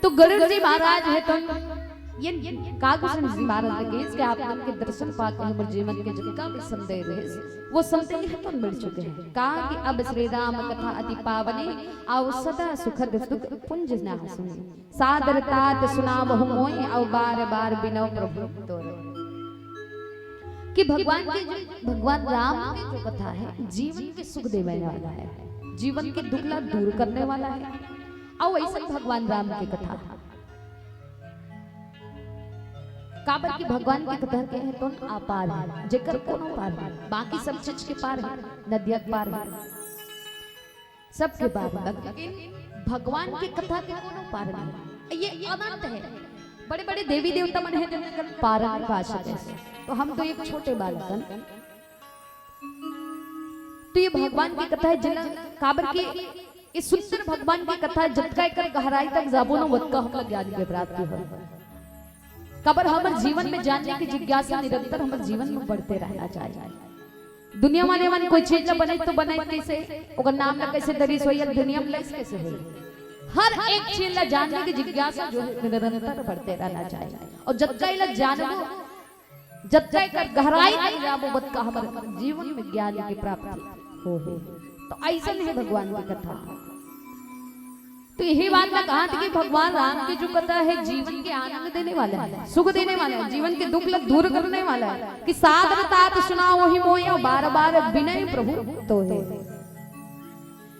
तो गरुड़ जी महाराज है तो ये कागभूषण जी महाराज के इसके आप उनके दर्शन पाके हमर जीवन के जितना भी संदेह रहे वो संदेह खत्म मिल चुके हैं। कहा कि अब श्री राम कथा अति पावनी आओ सदा सुखद सुख पुंज ना सुनी सादर तात सुनाव मोय और बार बार बिनव प्रभु तोरे। कि भगवान राम की जो कथा है जीवन के सुख देने वाला है, जीवन के दुखला दूर करने वाला है। और ऐसा भगवान राम की कथा काबर की भगवान की कथा के है तो अपार है, जेकर कोनो पार है, बाकी सब चीज के पार है, नदिया के पार है, सबके पार है, लेकिन भगवान की कथा के कोनो पार नहीं। ये अनंत है। बड़े बड़े देवी देवता मन है जिनके पार नहीं पा सके। तो हम तो एक छोटे बालकन, तो ये भगवान की कथा है जिन काबर की इस सुंदर भगवान की कथा जतका एकर गहराई तक जाबो न वतका हम लोग ज्ञान के प्राप्ति हो। कबर हमारे जीवन में जानने की जिज्ञासा निरंतर हमारे जीवन में बढ़ते रहना चाहिए। दुनिया माने मन कोई चीज बने तो बने कैसे, ओकर नाम ला कैसे दरिस होई, दुनिया में कैसे होई, हर एक चीज ला जानने की जिज्ञासा जो है निरंतर बढ़ते रहना चाहिए। और जतका इला जानबो जतका एकर गहराई तक जाबो बतका हमारे जीवन में ज्ञान की प्राप्ति हो। तो ऐसा है भगवान की कथा। तो यही बात मैं कहा थी कि भगवान राम की जो कथा है जीवन के आनंद देने वाला है, सुख देने वाला है, जीवन के दुख लग दूर करने वाला है। कि सादर तात सुनाओ वही मोया बार बार विनय प्रभु तो है।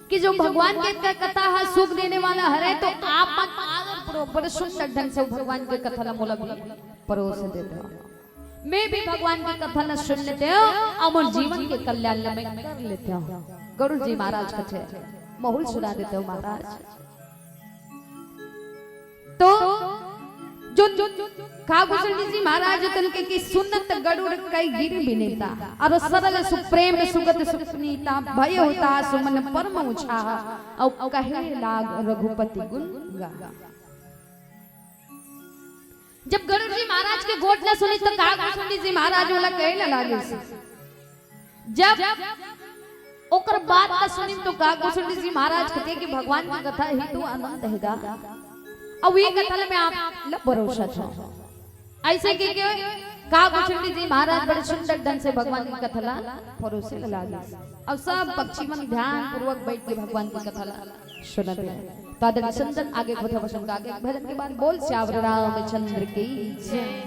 कि जो भगवान के कथा है सुख देने वाला है तो आप मत आदर बड़े सुंदर ढंग से भगवान के कथा ला मोला भी परोस देते हो। मैं भी भगवान की कथा ला सुन लेते हो और जीवन के कल्याण में कर लेते हो। गरुड़ जी महाराज कथे माहौल सुना देते हो महाराज। तो जो कागभूषण जी महाराज तन के सुनत गरुड़ कई गिर बिनेता और सरल सुप्रेम सुगत सुनीता भय होता सुमन परम उछा और कहे लाग रघुपति गुण गा। जब गरुड़ जी महाराज के गोट न सुनी तो कागभूषण जी महाराज वाला कहे न लागे। जब ओकर बात न सुनी तो कागभूषण जी महाराज कहते कि भगवान की कथा ही तो आनंद हैगा। अब ये कथा में आप भरोसा छो ऐसे कि कागभूषण जी महाराज बड़े सुंदर ढंग से भगवान की कथा ला परोसे लागे। अब सब पक्षी मन ध्यान पूर्वक बैठ के भगवान की कथा ला सुनते हैं। तो आदरणीय संतन आगे कथा वचन का आगे भजन के बाद बोल श्यावर रामचंद्र की जय।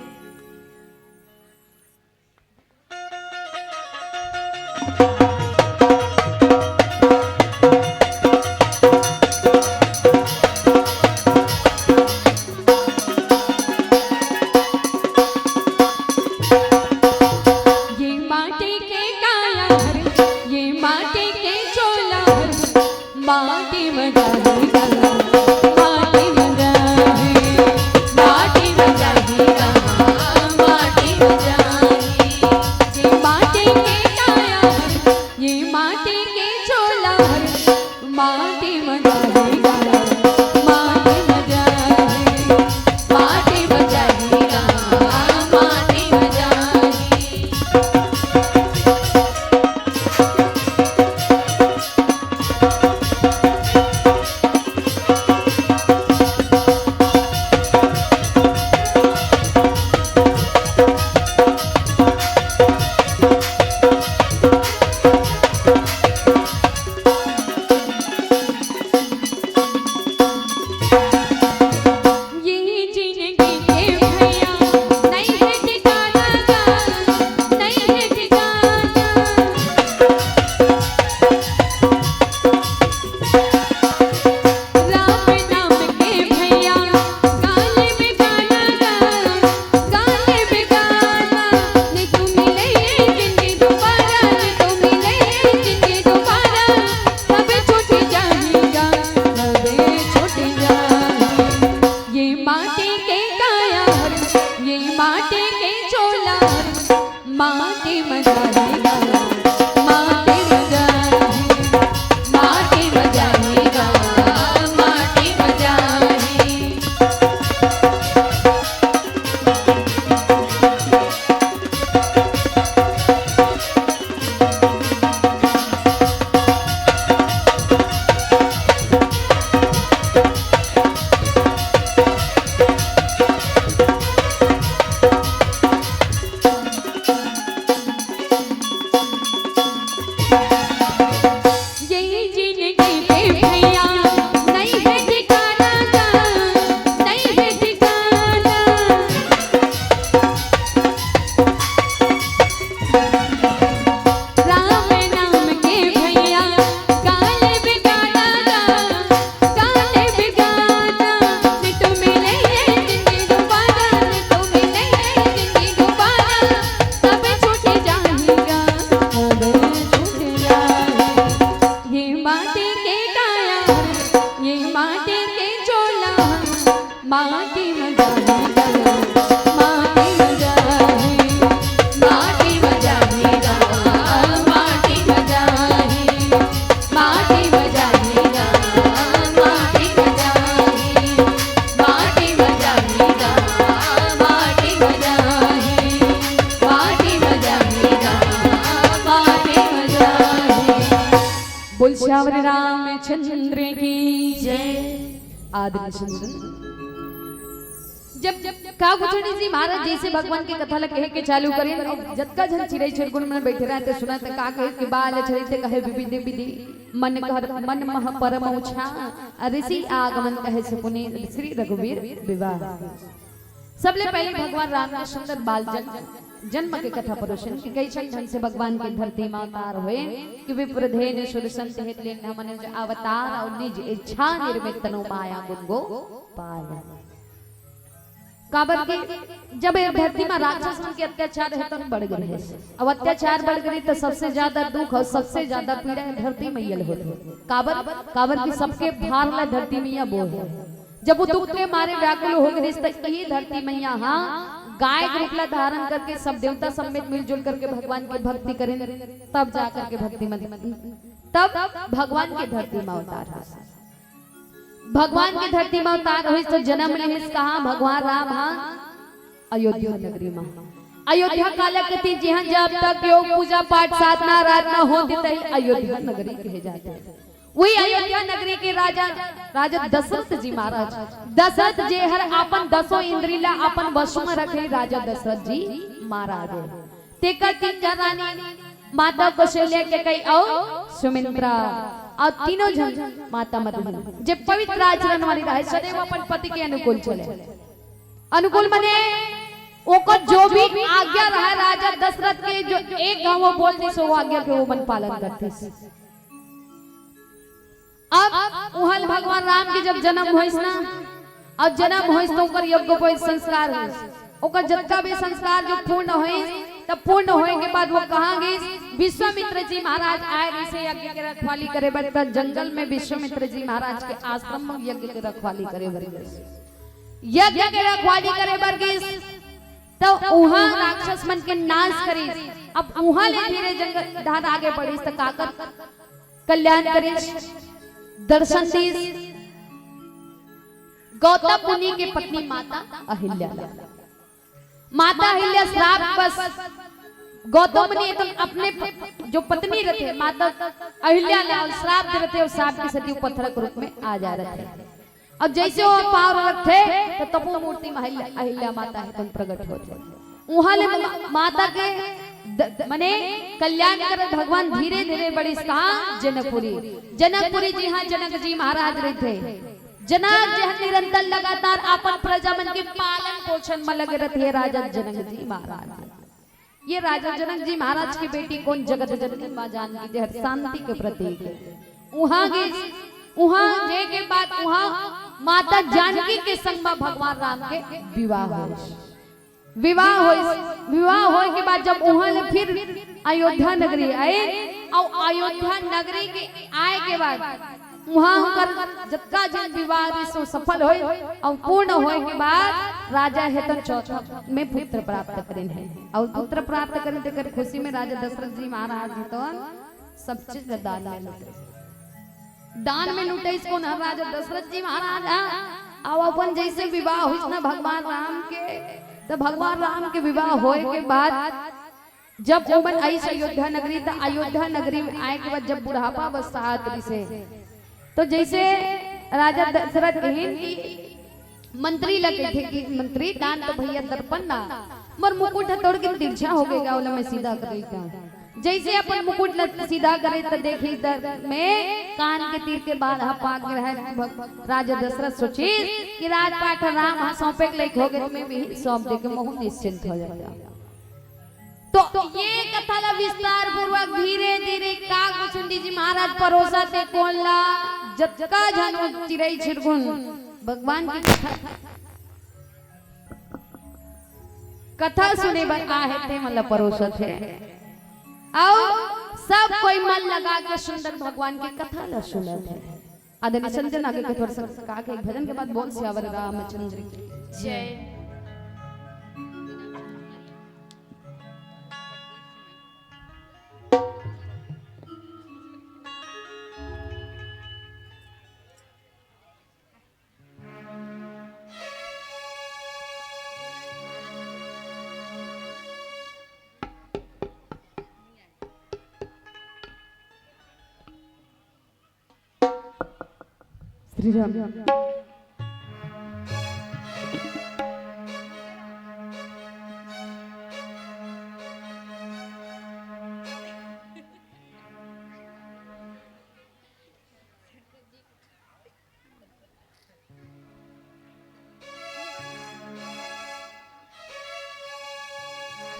बोल श्यावर रामचंद्र की जय। आदि सुन जब का गुचड़ी जी महाराज जैसे भगवान की कथा लगे के चालू करें जतका जन चिड़ै चिरगुन में बैठे रहते सुना त का कहे कि बाल चरित कहे विविध विधि मन कर मन मह परम उछा ऋषि आगमन कहे सुपुनि श्री रघुवीर विवाह। सबले पहले भगवान राम के सुंदर बाल जन्म के कथा परोशन कि कैसे ढंग से भगवान की धरती में अवतार हुए कि विप्रधेन सुर संत हित ले मनुज अवतार और निज इच्छा निर्मित तनु माया गुण गो पाया। काबर के जब धरती में राक्षस के अत्याचार है तो बढ़ गए है। अब अत्याचार बढ़ गई तो सबसे ज्यादा दुख और सबसे ज्यादा पीड़ा धरती मैया होती। काबर की सबके भार ला धरती मैया बोल है। जब वो दुख के मारे व्याकुल हो गए यही धरती मैया हाँ गाय रूप ला धारण करके सब देवता समेत मिलजुल करके भगवान की भक्ति करें तब जाकर के भक्ति में तब भगवान की धरती में अवतार भगवान की धरती में अवतार हुई तो जन्म ले कहा भगवान राम हाँ अयोध्या नगरी में। अयोध्या काला कति जहाँ जब तक योग पूजा पाठ साधना आराधना होती तही अयोध्या नगरी कहे जाते हैं। वही अयोध्या नगरी के राजा दशरथ जी महाराज दशरथ जी हर अपन 10 इंद्रिला अपन वश में रखे राजा दशरथ जी महाराज तेकर 3 रानी माता कौशल्या के कई और सुमित्रा और तीनों जन माता मधुबन जे पवित्र आचरण वाली रहे सदैव अपन पति के अनुकूल चले। अनुकूल मने ओको जो भी आज्ञा रहा राजा दशरथ के जो एक गांव वो बोलते सो आज्ञा के वो मन पालन करते। अब उहल भगवान राम के जब जन्म होइस ना और जन्म होइस तो ओकर यज्ञोपवीत संस्कार होइस ओकर जत्ता भी संस्कार जो पूर्ण होइस तब पूर्ण होए के बाद वो कहां गए विश्वामित्र जी महाराज आए ऋषि यज्ञ के रखवाली करे बर जंगल में विश्वामित्र जी महाराज के आश्रम में यज्ञ के रखवाली करे बर यज्ञ के रखवाली करे बर तो उहा राक्षस मन के नाश करी। अब उहा ले धीरे जंगल धार आगे बढ़ी तो काकर कल्याण करी दर्शन दी गौतम मुनि के पत्नी माता अहिल्या। माता अहिल्या श्राप बस गौतम मुनि तो अपने जो पत्नी रहते माता अहिल्या ने श्राप दे रहे श्राप की सती पत्थर के रूप में आ जा रहे थे। और जैसे वो पावर रखते तो तपो मूर्ति में अहिल्या माता है तुम प्रकट होते वहां ले माता के मने कल्याण कर भगवान धीरे धीरे बड़ी जनकपुरी जी हाँ जनक जी महाराज रहते जनक जी निरंतर लगातार अपन प्रजा मन के पालन पोषण में लगे रहते राजा जनक जी महाराज। ये राजा जनक जी महाराज की बेटी कौन जगत जननी मां जानकी हर शांति के प्रतीक वहां जे के बाद वहां माता जानकी के संग में भगवान राम के विवाह हो के बाद जब वहां फिर अयोध्या नगरी आए और अयोध्या नगरी के आए के बाद वहां कर जत्का जन विवाह सो सफल होए और पूर्ण होए के बाद राजा हेतन चौथा में पुत्र प्राप्त करें है और पुत्र प्राप्त करें तेकर खुशी में राजा दशरथ जी महाराज हेतन सब चीज दान में लुटे इसको न राजा दशरथ जी महाराज अब अपन जैसे विवाह हुई ना भगवान राम के तो भगवान राम के विवाह होए के बाद जब ओमन आई अयोध्या नगरी तो अयोध्या नगरी में आए के बाद जब बुढ़ापा अवस्था आती से तो जैसे राजा दशरथ मंत्री लगे थे कि मंत्री दान तो भैया दर्पण ना मर मुकुट तोड़ के तिरछा हो गएगा ओला में सीधा करेगा जैसे अपन मुकुट सीधा करे तो देखी में कान के तीर के बाद पाक में रहे राजा दशरथ सोचे कि राजपाट राम सौंपे के लायक हो गए मैं भी सौंप दे के मोह निश्चिंत हो जाएगा। तो ये कथा ला विस्तार पूर्वक धीरे धीरे काकुचुंडी जी महाराज परोसा ते कोनला जतका जानो चिरई छिरगुन भगवान की कथा सुने बर आहे ते मतलब परोसा थे आओ सब कोई मन लगा के सुंदर भगवान की कथा ला सुनत है। आदरणीय संजन आगे के थोड़ा सा कहा के एक भजन के बाद बोल सियावर रामचंद्र की जय। श्री राम।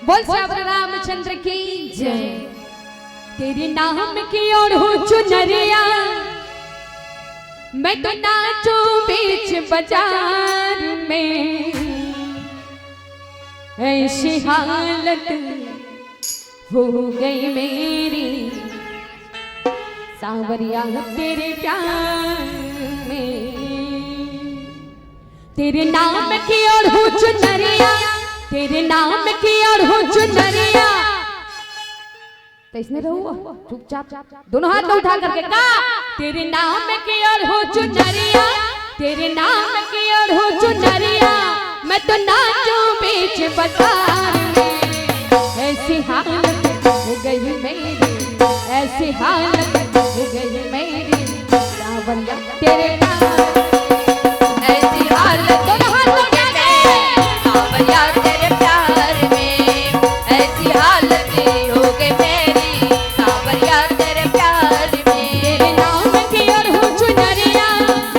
बोल श्री रामचंद्र की जय। तेरे नाम की ओर हो चुनरिया, मैं तो नाचू बीच बाजार में, ऐसी हालत हो गई मेरी सांवरिया तेरे प्यार में। तेरे नाम की ओर हो चुनरिया, तेरे नाम की ओर हो चुनरिया। तो इसने रहो चुपचाप दोनों हाथ उठा करके का। तेरे नाम की ओर हो चुनरिया, तेरे नाम की ओर हो चुनरिया, मैं तो नाचू बीच बाजार में, ऐसी हालत हो गई मेरी, ऐसी हालत हो गई मेरी सांवरिया तेरे प्यार। ऐसी हालत दोनों हाथ उठा के सांवरिया तेरे प्यार में, ऐसी हालत हो गई मेरी सांवरिया तेरे प्यार में। तेरे नाम की ओर हो चुनरिया,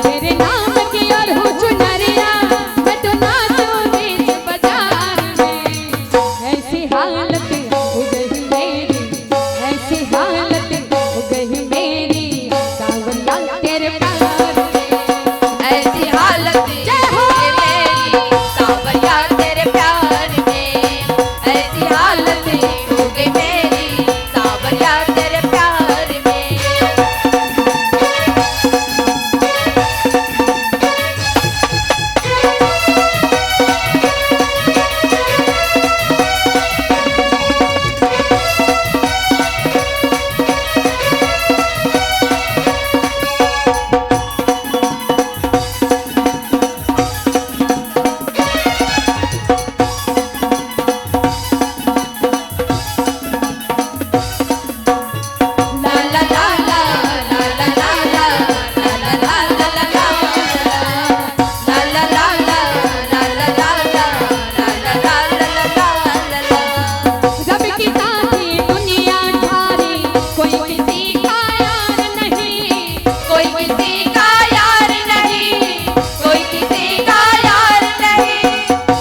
तेरे नाम की ओर हो चुनरिया, मैं तो नाचू बीच बाजार में, ऐसी हालत हो गई मेरी, ऐसी हालत हो गई मेरी सांवरिया तेरे प्यार में। ऐसी हालत जय हो मेरी सांवरिया तेरे प्यार में, ऐसी हालत हो गई मेरी सांवरिया तेरे प्यार में। ला ला ला ला ला ला ला ला ला ला ला ला ला ला ला ला ला ला ला। रब की साथी दुनिया सारी, कोई किसी का यार नहीं, कोई किसी का यार नहीं, कोई किसी का यार नहीं।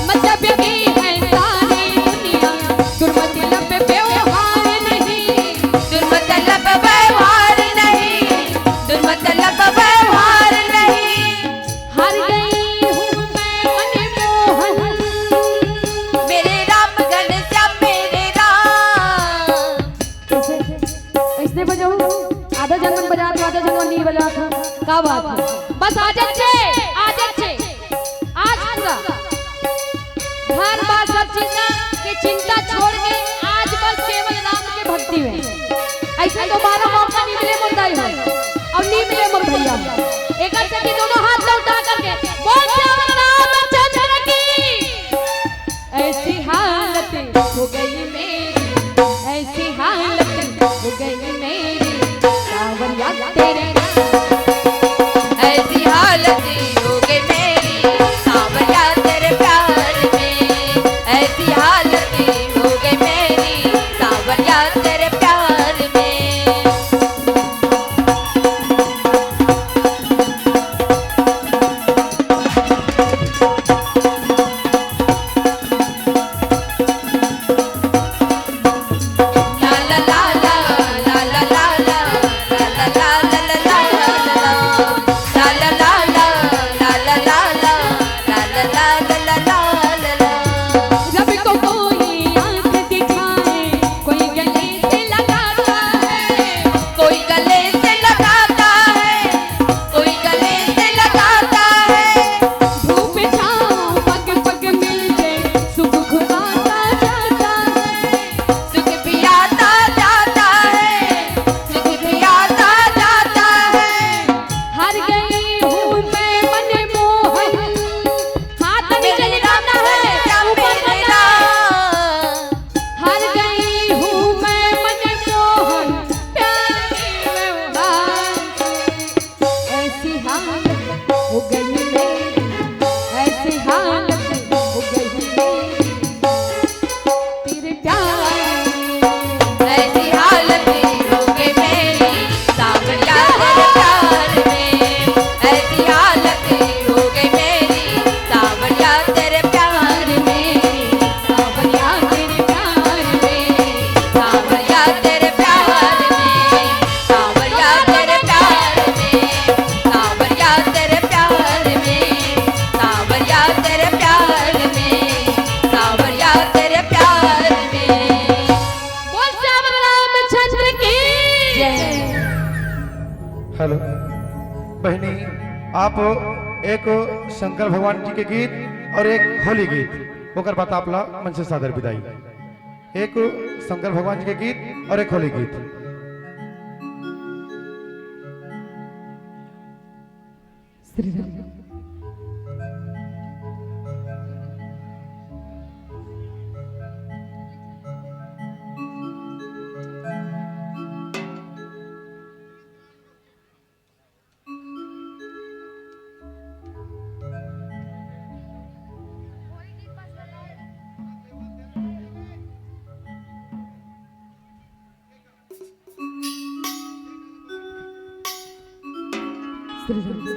मतलब की है सारी दुनिया, दुर्मतलब व्यवहार नहीं, दुर्मतलब व्यवहार नहीं, दुर्मतलब व्यवहार नहीं। हार गई हूँ मैं मनमोहन, मेरे राम घनश्याम मेरे राम। इसने बजाओ आधा जंगल बजा तो आधा जंगल नहीं बजा था का बात है। बस आज अच्छे आज पूरा घर बार सब चीज की चिंता छोड़ के आज बस केवल राम के भक्ति में। ऐसा दोबारा मौका नहीं मिले मुर्दाई में और नहीं मिले मोर भैया। एक से दोनों हाथ लौटा करके बोल श्री रामचंद्र की। ऐसी हालत हो गई मेरी, ऐसी हालत हो गई मेरी सांवरिया तेरे, ऐसी हालत हो गई मेरी सांवरिया तेरे प्यार में, ऐसी हालत हो गई मेरी सांवरिया तेरे प्यार में। हेलो बहनी, आप एक शंकर भगवान जी के गीत और एक होली गीत होकर बात आप ला मन से सादर विदाई। एक शंकर भगवान जी के गीत और एक होली गीत। श्री राम। श्री राम।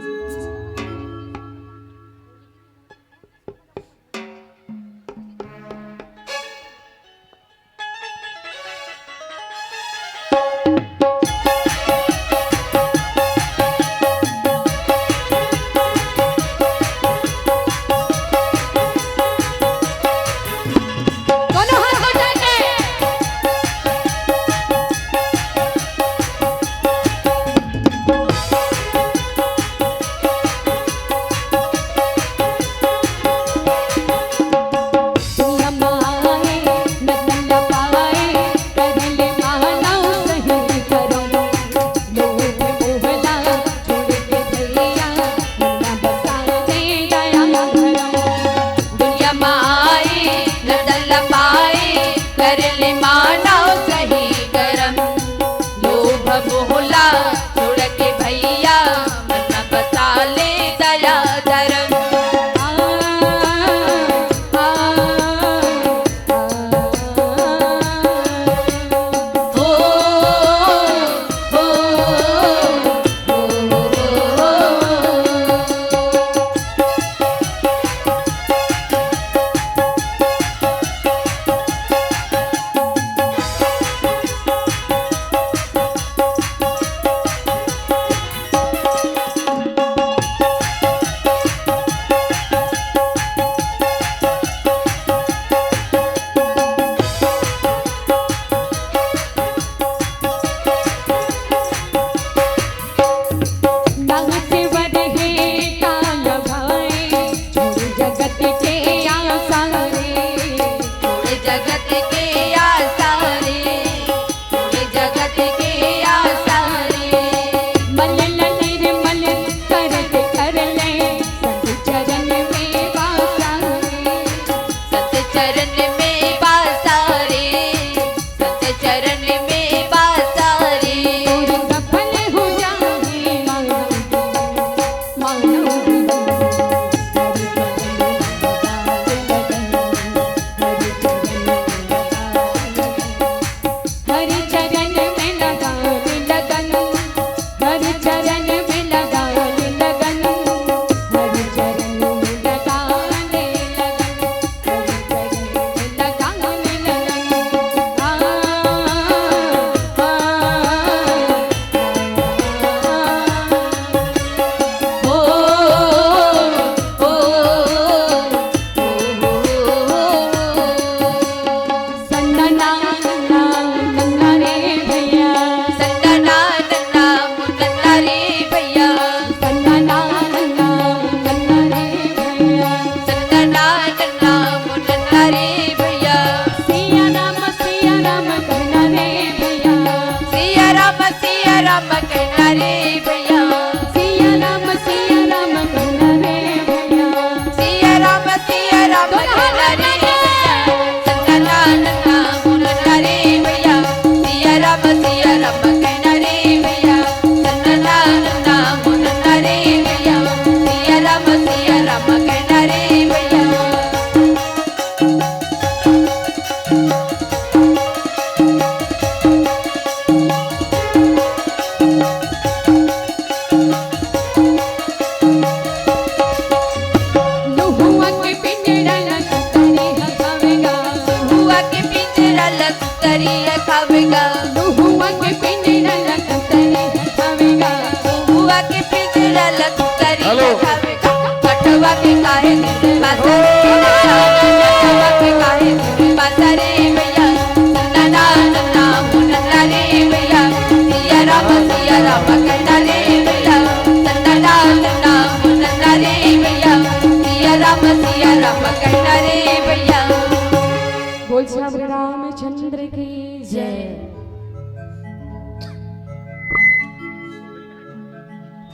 भैया सिया राम कन्हैया रे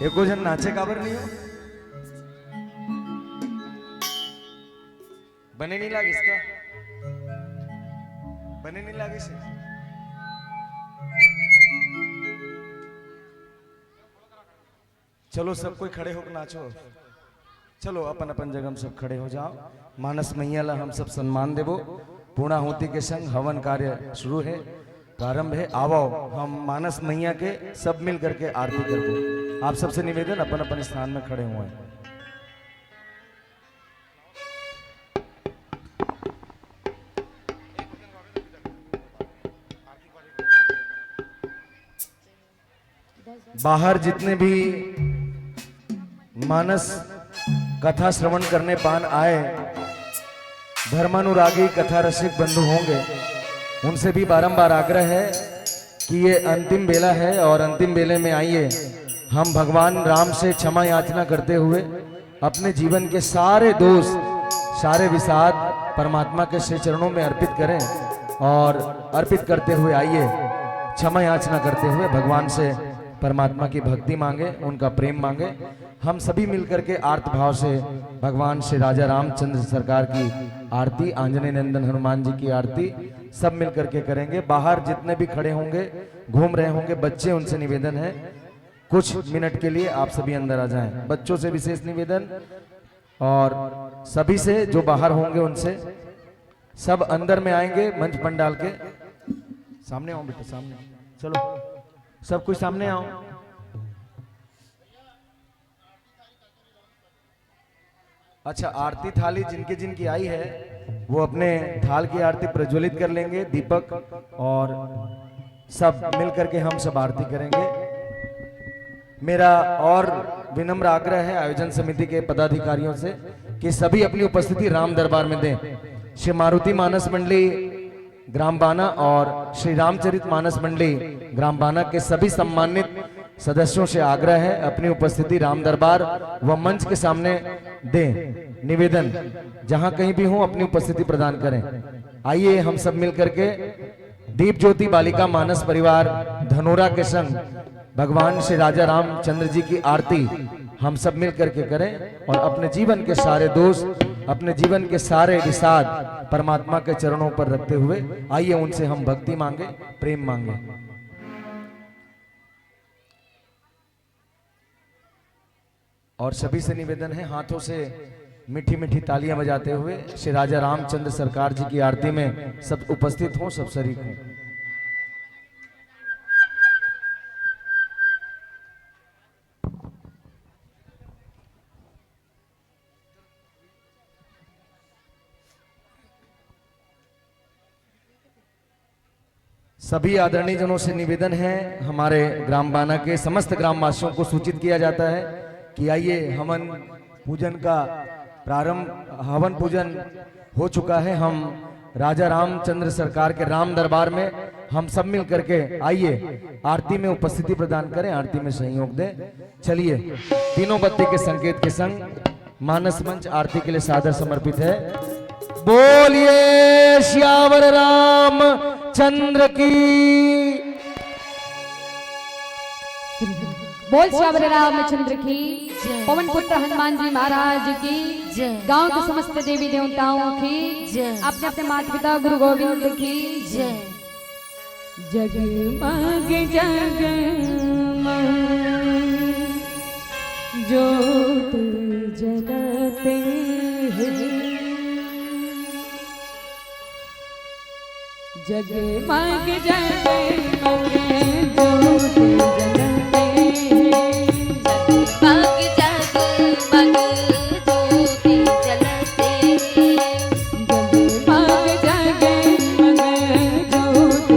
एको जन नाचे काबर नहीं हो? बने नहीं लागे इसका, बने नहीं लागे से। चलो सब कोई खड़े होकर नाचो। चलो अपन अपन जगह सब खड़े हो जाओ। मानस मैया ला हम सब सम्मान देवो। पूर्णाहुति के संग हवन कार्य शुरू है, प्रारंभ है। आवो हम मानस मैया के सब मिल करके आरती करबो। आप सबसे निवेदन अपन अपन स्थान में खड़े हुए हैं। बाहर जितने भी मानस कथा श्रवण करने पान आए धर्मानुरागी कथा रसिक बंधु होंगे, उनसे भी बारंबार आग्रह है कि ये अंतिम बेला है और अंतिम बेले में आइए हम भगवान राम से क्षमा याचना करते हुए अपने जीवन के सारे दोष सारे विषाद परमात्मा के श्री चरणों में अर्पित करें और अर्पित करते हुए आइए क्षमा याचना करते हुए भगवान से परमात्मा की भक्ति मांगे, उनका प्रेम मांगे। हम सभी मिलकर के आर्त भाव से भगवान श्री राजा रामचंद्र सरकार की आरती, आंजनेय नंदन हनुमान जी की आरती सब मिलकर के करेंगे। बाहर जितने भी खड़े होंगे घूम रहे होंगे बच्चे, उनसे निवेदन है कुछ मिनट के लिए आप सभी अंदर आ जाएं। बच्चों से विशेष निवेदन और सभी से जो बाहर होंगे उनसे सब अंदर में आएंगे। मंच पंडाल के सामने आओ बेटा, सामने चलो सब कुछ सामने आओ। अच्छा, आरती थाली जिनकी जिनकी आई है वो अपने थाल की आरती प्रज्वलित कर लेंगे। दीपक और सब मिलकर के हम सब आरती करेंगे। मेरा और विनम्र आग्रह है आयोजन समिति के पदाधिकारियों से कि सभी अपनी उपस्थिति राम दरबार में दें। श्री मारुति मानस मंडली ग्राम बाना और श्री रामचरित मानस मंडली ग्राम बाना के सभी सम्मानित सदस्यों से आग्रह है अपनी उपस्थिति राम दरबार व मंच के सामने दें। निवेदन, जहां कहीं भी हो अपनी उपस्थिति प्रदान करें। आइए हम सब मिलकर के दीप ज्योति बालिका मानस परिवार धनोरा के संग भगवान श्री राजा रामचंद्र जी की आरती हम सब मिल करके करें और अपने जीवन के सारे दोष, अपने जीवन के सारे विषाद परमात्मा के चरणों पर रखते हुए आइए उनसे हम भक्ति मांगे, प्रेम मांगे। और सभी से निवेदन है हाथों से मीठी मीठी तालियां बजाते हुए श्री राजा रामचंद्र सरकार जी की आरती में सब उपस्थित हों, सब शरीक हों। सभी आदरणीय जनों से निवेदन है, हमारे ग्राम बाना के समस्त ग्रामवासियों को सूचित किया जाता है कि आइए हवन पूजन का प्रारंभ, हवन पूजन हो चुका है। हम राजा रामचंद्र सरकार के राम दरबार में हम सब मिल करके आइए आरती में उपस्थिति प्रदान करें, आरती में सहयोग दें। चलिए तीनों बत्ती के संकेत के संग मानस मंच आरती के लिए सादर समर्पित है। बोलिए श्यावर राम चंद्र की, बोल श्यावर रामचंद्र की, पवन पुत्र हनुमान जी महाराज की, गांव के समस्त देवी देवताओं की, अपने अपने माता पिता गुरु गोविंद की जय। जगमग जगमग ज्योत जलते हैं, जगमग जगमग ज्योत जलते हैं, जगमग जगमग ज्योति जलते हैं, जगमग जगमग ज्योत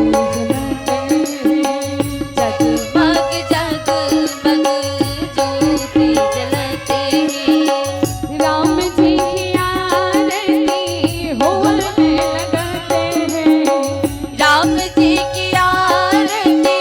जलते हैं, जगमग जगमग ज्योति जलते हैं। राम जी की आरती होने लगते हैं, राम जी की आरती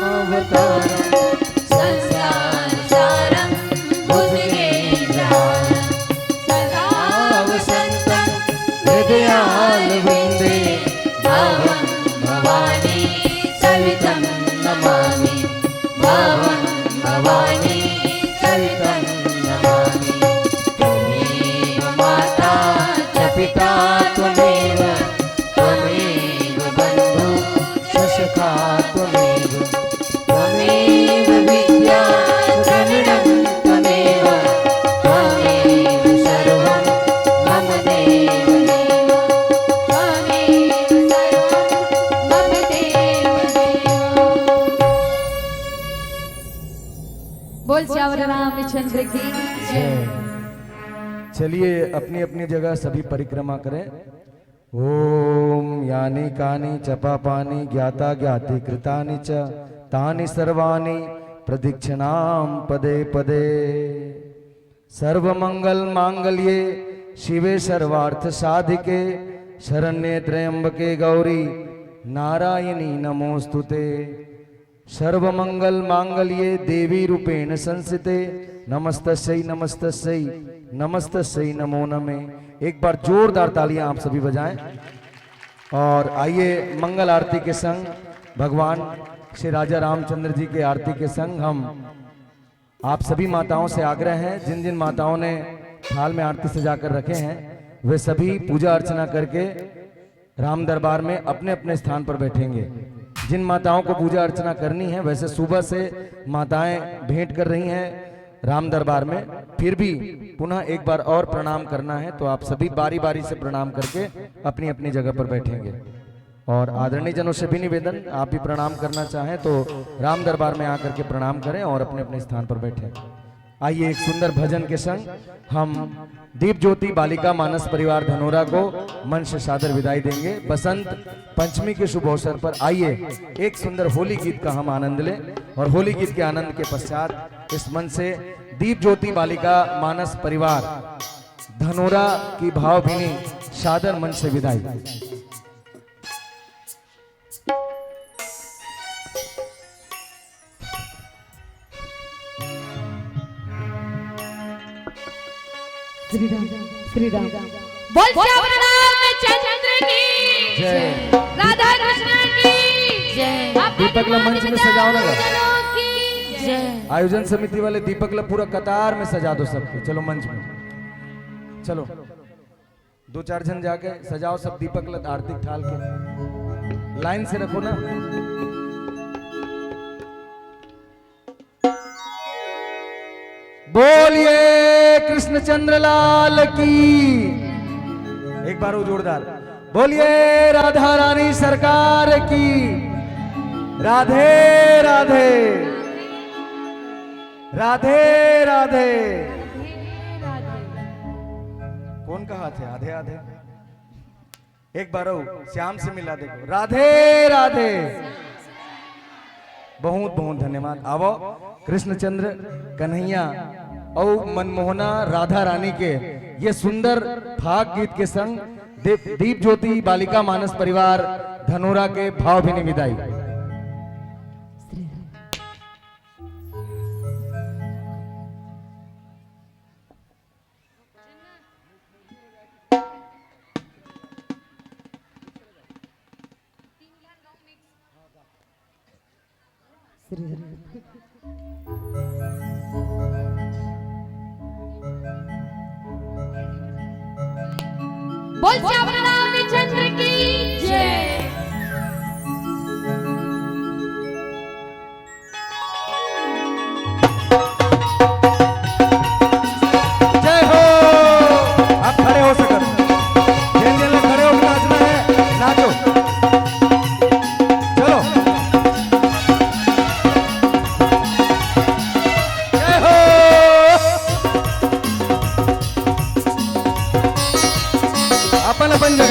अवतारम संसार सारं भुजगेन्द्राणं सदा वसन्तं हृदयारविन्दे भवं भवानी सवितं नमामि भवं भवानी सवितं नमामि त्वमेव माता च पिता त्वमेव त्वमेव बन्धु च सखा त्वमेव त्वमेव विद्या द्रविणं त्वमेव त्वमेव सर्वं मम देवदेव त्वमेव सर्वं मम देवदेव। बोल श्यावर रामचंद्र की जय। चलिए अपनी अपनी जगह सभी परिक्रमा करें। ओम यानी कानी च पापानि ज्ञाता ज्ञाति कृतानि च तानि सर्वाणि प्रदक्षिणां पदे पदे। सर्वमंगल मांगल्ये शिवे सर्वार्थ साधिके शरण्ये त्र्यंबके गौरी नारायणी नमोस्तुते। सर्वमंगल मांगल्ये देवी रूपेण संस्थिते नमस्तस्यै नमस्तस्यै नमस्तस्यै नमो नमे। एक बार जोरदार तालियां आप सभी बजाएं और आइए मंगल आरती के संग भगवान श्री राजा रामचंद्र जी के आरती के संग हम आप सभी माताओं से आग्रह है, जिन जिन माताओं ने थाल में आरती सजा कर रखे हैं वे सभी पूजा अर्चना करके राम दरबार में अपने अपने स्थान पर बैठेंगे। जिन माताओं को पूजा अर्चना करनी है वैसे सुबह से माताएं भेंट कर रही हैं राम दरबार में, फिर भी पुनः एक बार और प्रणाम करना है तो आप सभी बारी बारी से प्रणाम करके अपनी अपनी जगह पर बैठेंगे। और आदरणीय जनों से भी निवेदन, आप भी प्रणाम करना चाहें तो राम दरबार में आकर के प्रणाम करें और अपने अपने स्थान पर बैठें। आइए एक सुंदर भजन के संग हम दीप ज्योति बालिका मानस परिवार धनोरा को मंच से सादर विदाई देंगे। बसंत पंचमी के शुभ अवसर पर आइए एक सुंदर होली गीत का हम आनंद लें और होली गीत के आनंद के पश्चात इस मंच से दीप ज्योति बालिका मानस परिवार धनोरा की भावभीनी सादर मंच से विदाई। श्री राम श्री राम। बोल श्यावर रामचंद्र की जय। राधा कृष्ण की जय। दीपक ला मंच में सजाओ ना। जय। आयोजन समिति वाले दीपक ला पूरा कतार में सजा दो सबको। चलो मंच में चलो, दो चार जन जाके सजाओ सब दीपक ला आरती थाल के लाइन से रखो ना। बोलिए कृष्णचंद्र लाल की एक बार वो जोरदार बोलिए। राधा रानी सरकार की राधे राधे राधे राधे। कौन कहा थे आधे आधे? एक बार श्याम से मिला देखो। राधे राधे। बहुत बहुत धन्यवाद। आवो कृष्णचंद्र कन्हैया और मनमोहना राधा रानी के ये सुंदर फाग गीत के संग दीप ज्योति बालिका मानस परिवार धनोरा के भावभीनी विदाई। बोल श्यावर रामचंद्र की जय। जय हो। आप खड़े हो सकते, जिन जिन लोग खड़े होकर नाचना है नाचो। चलो जय हो। अपन अपन जगह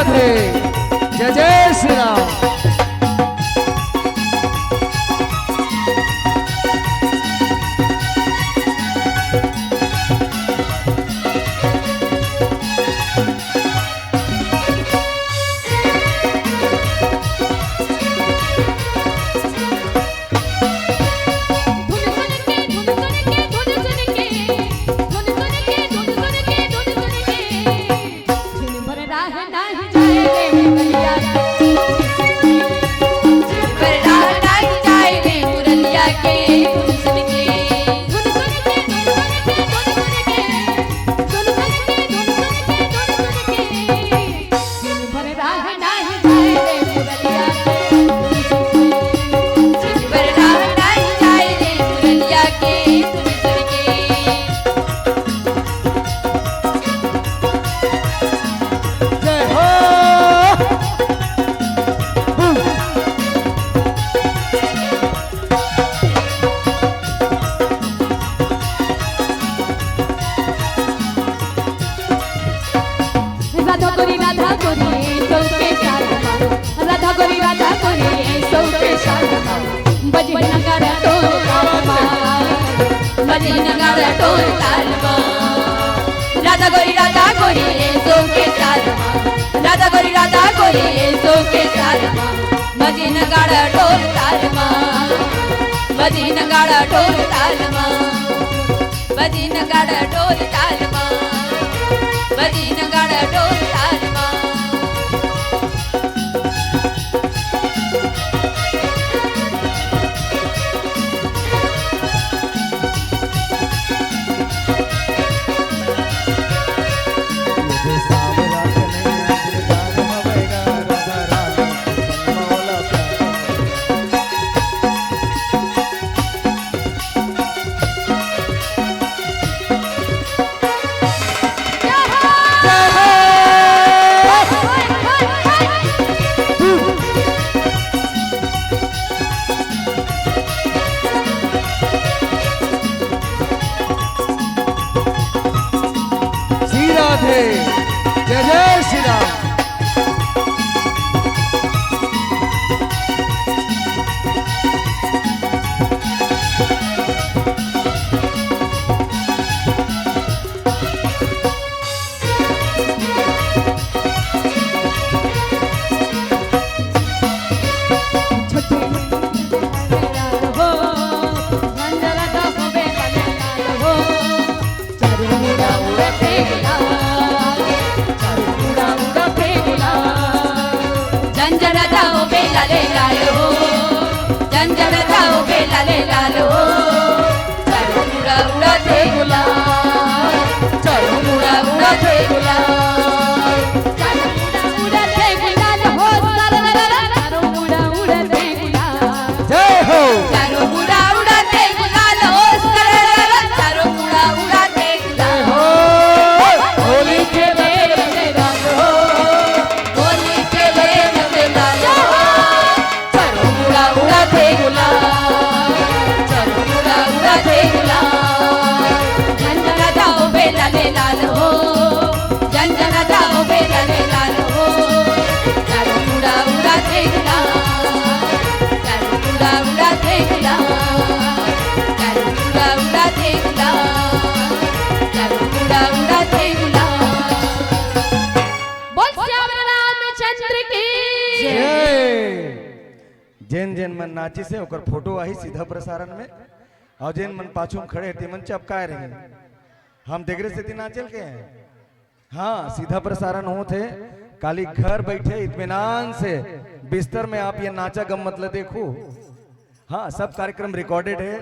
राधे, जय जय श्री राम। राधा गोरी सो के साथ राधा गोरी सो के साथ मजी नगाड़ा ढोल ताल मजी नगाड़ा ढोल ताल मजी नगाड़ा ढोल ताल मजी नगाड़ा ढोल ताल जय जय श्री राम। जैन जैन मन नाची से ओकर फोटो आई सीधा प्रसारण में और जैन मन पाछू में खड़े थे मन चपकाए रहे हम देख रहे थे नाचल के हैं। हाँ सीधा प्रसारण हो थे काली घर बैठे इत्मीनान से बिस्तर में आप ये नाचा गम मतलब देखो। हाँ सब कार्यक्रम रिकॉर्डेड है,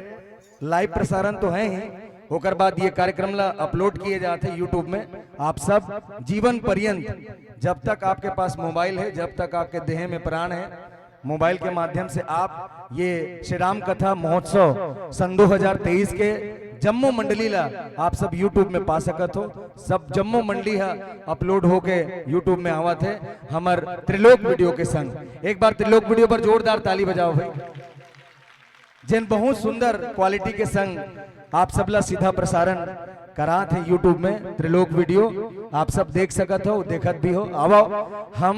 लाइव प्रसारण तो है ही, होकर बाद ये कार्यक्रम ला अपलोड किए जाते यूट्यूब में। आप सब जीवन पर्यंत जब तक आपके पास मोबाइल है, जब तक आपके देह में प्राण है, मोबाइल के माध्यम से आप ये श्री राम कथा महोत्सव सन 2023 के जम्मू मंडली ला आप सब यूट्यूब में पा सकत हो। सब जम्मू मंडली है अपलोड होके यूट्यूब में आवा थे हमार त्रिलोक वीडियो के संग। एक बार त्रिलोक वीडियो पर जोरदार ताली बजाओ भाई। जिन बहुत सुंदर क्वालिटी के संग आप सबला सीधा प्रसारण करा थे यूट्यूब में त्रिलोक वीडियो, आप सब देख सकत हो, देखत भी हो। अब हम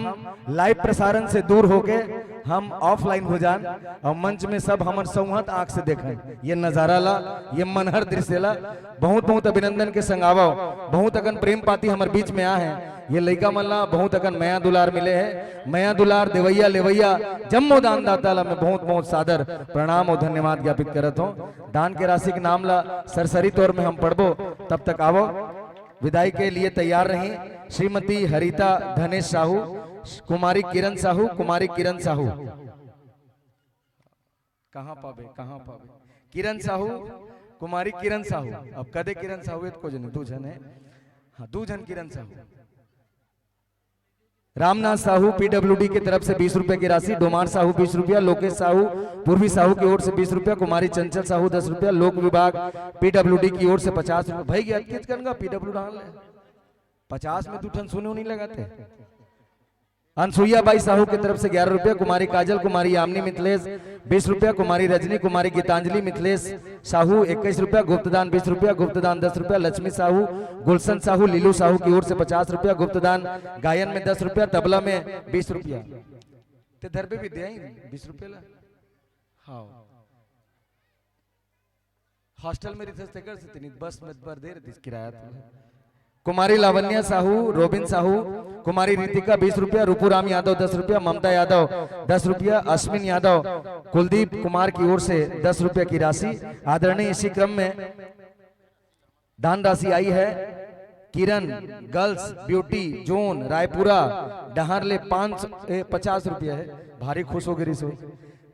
लाइव प्रसारण से दूर होके हम ऑफलाइन हो जान और मंच में सब हमर संहत आंख से देखें ये नजारा ला, ये मनहर दृश्य ला। बहुत बहुत अभिनंदन के संग आवो, बहुत अगन प्रेम पाती हमारे बीच में आ है। ये लइका मल्ला बहुत अगन मया दुलार मिले है, मया दुलार देवैया लेवैया जम्मो दान दाता ला मैं बहुत बहुत सादर प्रणाम और धन्यवाद ज्ञापित करत हूँ। दान के राशि के नाम ला सरसरी तौर में हम पढ़बो, तब तक आवो विदाई के लिए तैयार रही। श्रीमती हरिता धनेश साहू, कुमारी किरण साहू, कुमारी किरण साहू कहाँ पावे किरण साहू, कुमारी किरण साहू। अब कदे किरण साहू है को जन दू जन है, हाँ 2 जन किरण साहू। रामनाथ साहू पीडब्ल्यूडी की तरफ से 20 रुपए की राशि, डोमार साहू 20 रुपया, लोकेश साहू पूर्वी साहू की ओर से 20 रुपया, कुमारी चंचल साहू 10 रुपया, लोक विभाग पीडब्ल्यूडी की ओर से 50 रुपया। भाई कित करना पीडब्ल्यू डाल 50 में 2 ठन सुने नहीं लगाते। अनसुईया बाई साहू की तरफ से 11 रुपया, कुमारी काजल, कुमारी यामिनी मिथिलेश 20 रुपया, कुमारी रजनी, कुमारी गीतांजलि मिथिलेश साहू 21 रुपया, गुप्तदान 20 रुपया, गुप्तदान 10 रुपया, लक्ष्मी साहू, गुलशन साहू, लीलू साहू की ओर से 50 रुपया, गुप्तदान गायन में 10 रुपया, तबला में 20 रुपया। ते धरबे भी दे 20 रुपया ला। हाँ हॉस्टल में रिसर्च कर सकते बस में पर दे रही किराया। कुमारी लावण्या साहू, रोबिन साहू, कुमारी रितिका 20 रुपया, रूपूराम यादव 10 रुपया, ममता यादव 10 रुपया, अश्विन यादव, कुलदीप कुमार की ओर से 10 रुपया की राशि। आदरणीय इसी क्रम में दान राशि आई है किरण गर्ल्स ब्यूटी जोन रायपुरा डहारले 50 रुपया है, भारी खुश हो गई सो।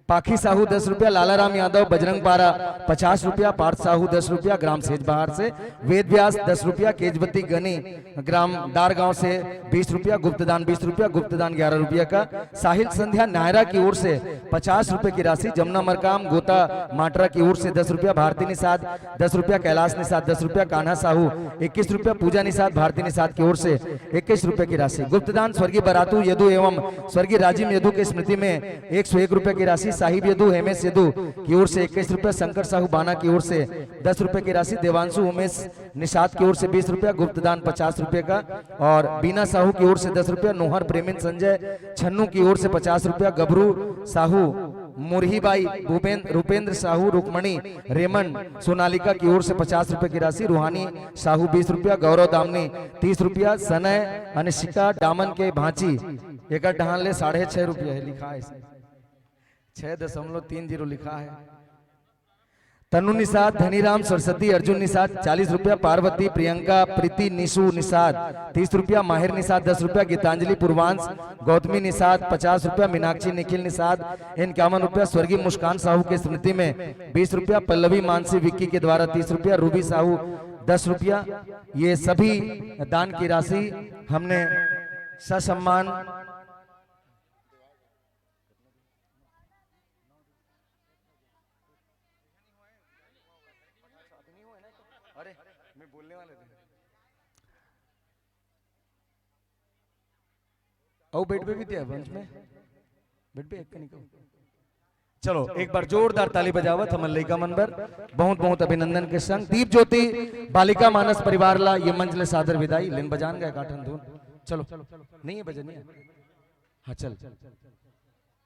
पाखी साहू 10 रुपया, लालाराम यादव बजरंग पारा 50 रुपया, पार्थ साहू 10 रुपया ग्राम सेज बहार से, वेद व्यास 10 रुपया, केजवती गनी ग्राम दारगांव से 20 रुपया, गुप्तदान 20 रुपया, गुप्तदान 11 रुपया का। साहिल संध्या नायरा की ओर से 50 रुपए की राशि, जमुना मरकाम गोता माटरा की ओर से 10 रुपया, भारती निषाद 10 रुपया, कैलाश निषाद 10 रुपया, कान्हा साहू 21 रुपया, पूजा निषाद भारती निषाद की ओर से 21 रुपए की राशि। गुप्तदान स्वर्गीय बरातू यदु एवं स्वर्गीय राजीव यदु की स्मृति में 101 रुपए की राशि, साहिब यदु हेमेश यदु की ओर से 21 रुपया, शंकर साहू बाना की ओर से 10 रुपए की राशि, देवांशु उमेश निषाद की ओर से 20 रुपया, गुप्तदान 50 रुपए का, और बीना साहू की ओर से 10 रुपया, नोहर प्रेमिन संजय छन्नू की ओर से 50 रुपया, गबरू साहू, मुरहीबाई रूपेंद्र साहू, रुकमणी रेमन सोनालिका की ओर से 50 रुपए की राशि, रूहानी साहू 20 रुपया, गौरव दामनी 30 रुपया, सनय अनिशिका दामन के भांची एक ढान ले 6.5 रुपया है, लिखा है 6.30 लिखा है। तनु निषाद, धनीराम सरस्वती, अर्जुन निषाद 40 रुपया, पार्वती प्रियंका प्रीति निशु निषाद 30 रुपया, माहिर निषाद 10 रुपया, गीतांजलि पूर्वांश गौतमी निषाद 50 रुपया, मीनाक्षी निखिल निषाद 51 रुपया, स्वर्गीय मुस्कान साहू के स्मृति में 20 रुपया, पल्लवी मानसी विक्की के द्वारा 30 रुपया, रूबी साहू 10 रुपया। ये सभी दान की राशि हमने ससम्मान बेट पे भी दिया वंश में बेट पे एक कनी को। चलो एक बार जोरदार ताली बजावत हमन लइका मनबर बहुत बहुत अभिनंदन के संग दीप ज्योति बालिका मानस परिवार ला ये मंच ले सादर विदाई लेन बजान गए काठन धुन। चलो नहीं है बजनी है, हाँ चल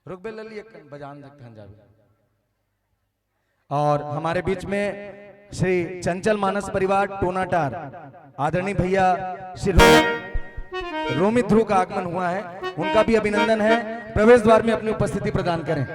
रुक बे लली एक बजान खन जावे। और हमारे बीच में श्री चंचल मानस परिवार टोनाटार आदरणीय भैया श्री रोमित ध्रुव का आगमन हुआ है, उनका भी अभिनंदन है। प्रवेश द्वार में अपनी उपस्थिति प्रदान करें।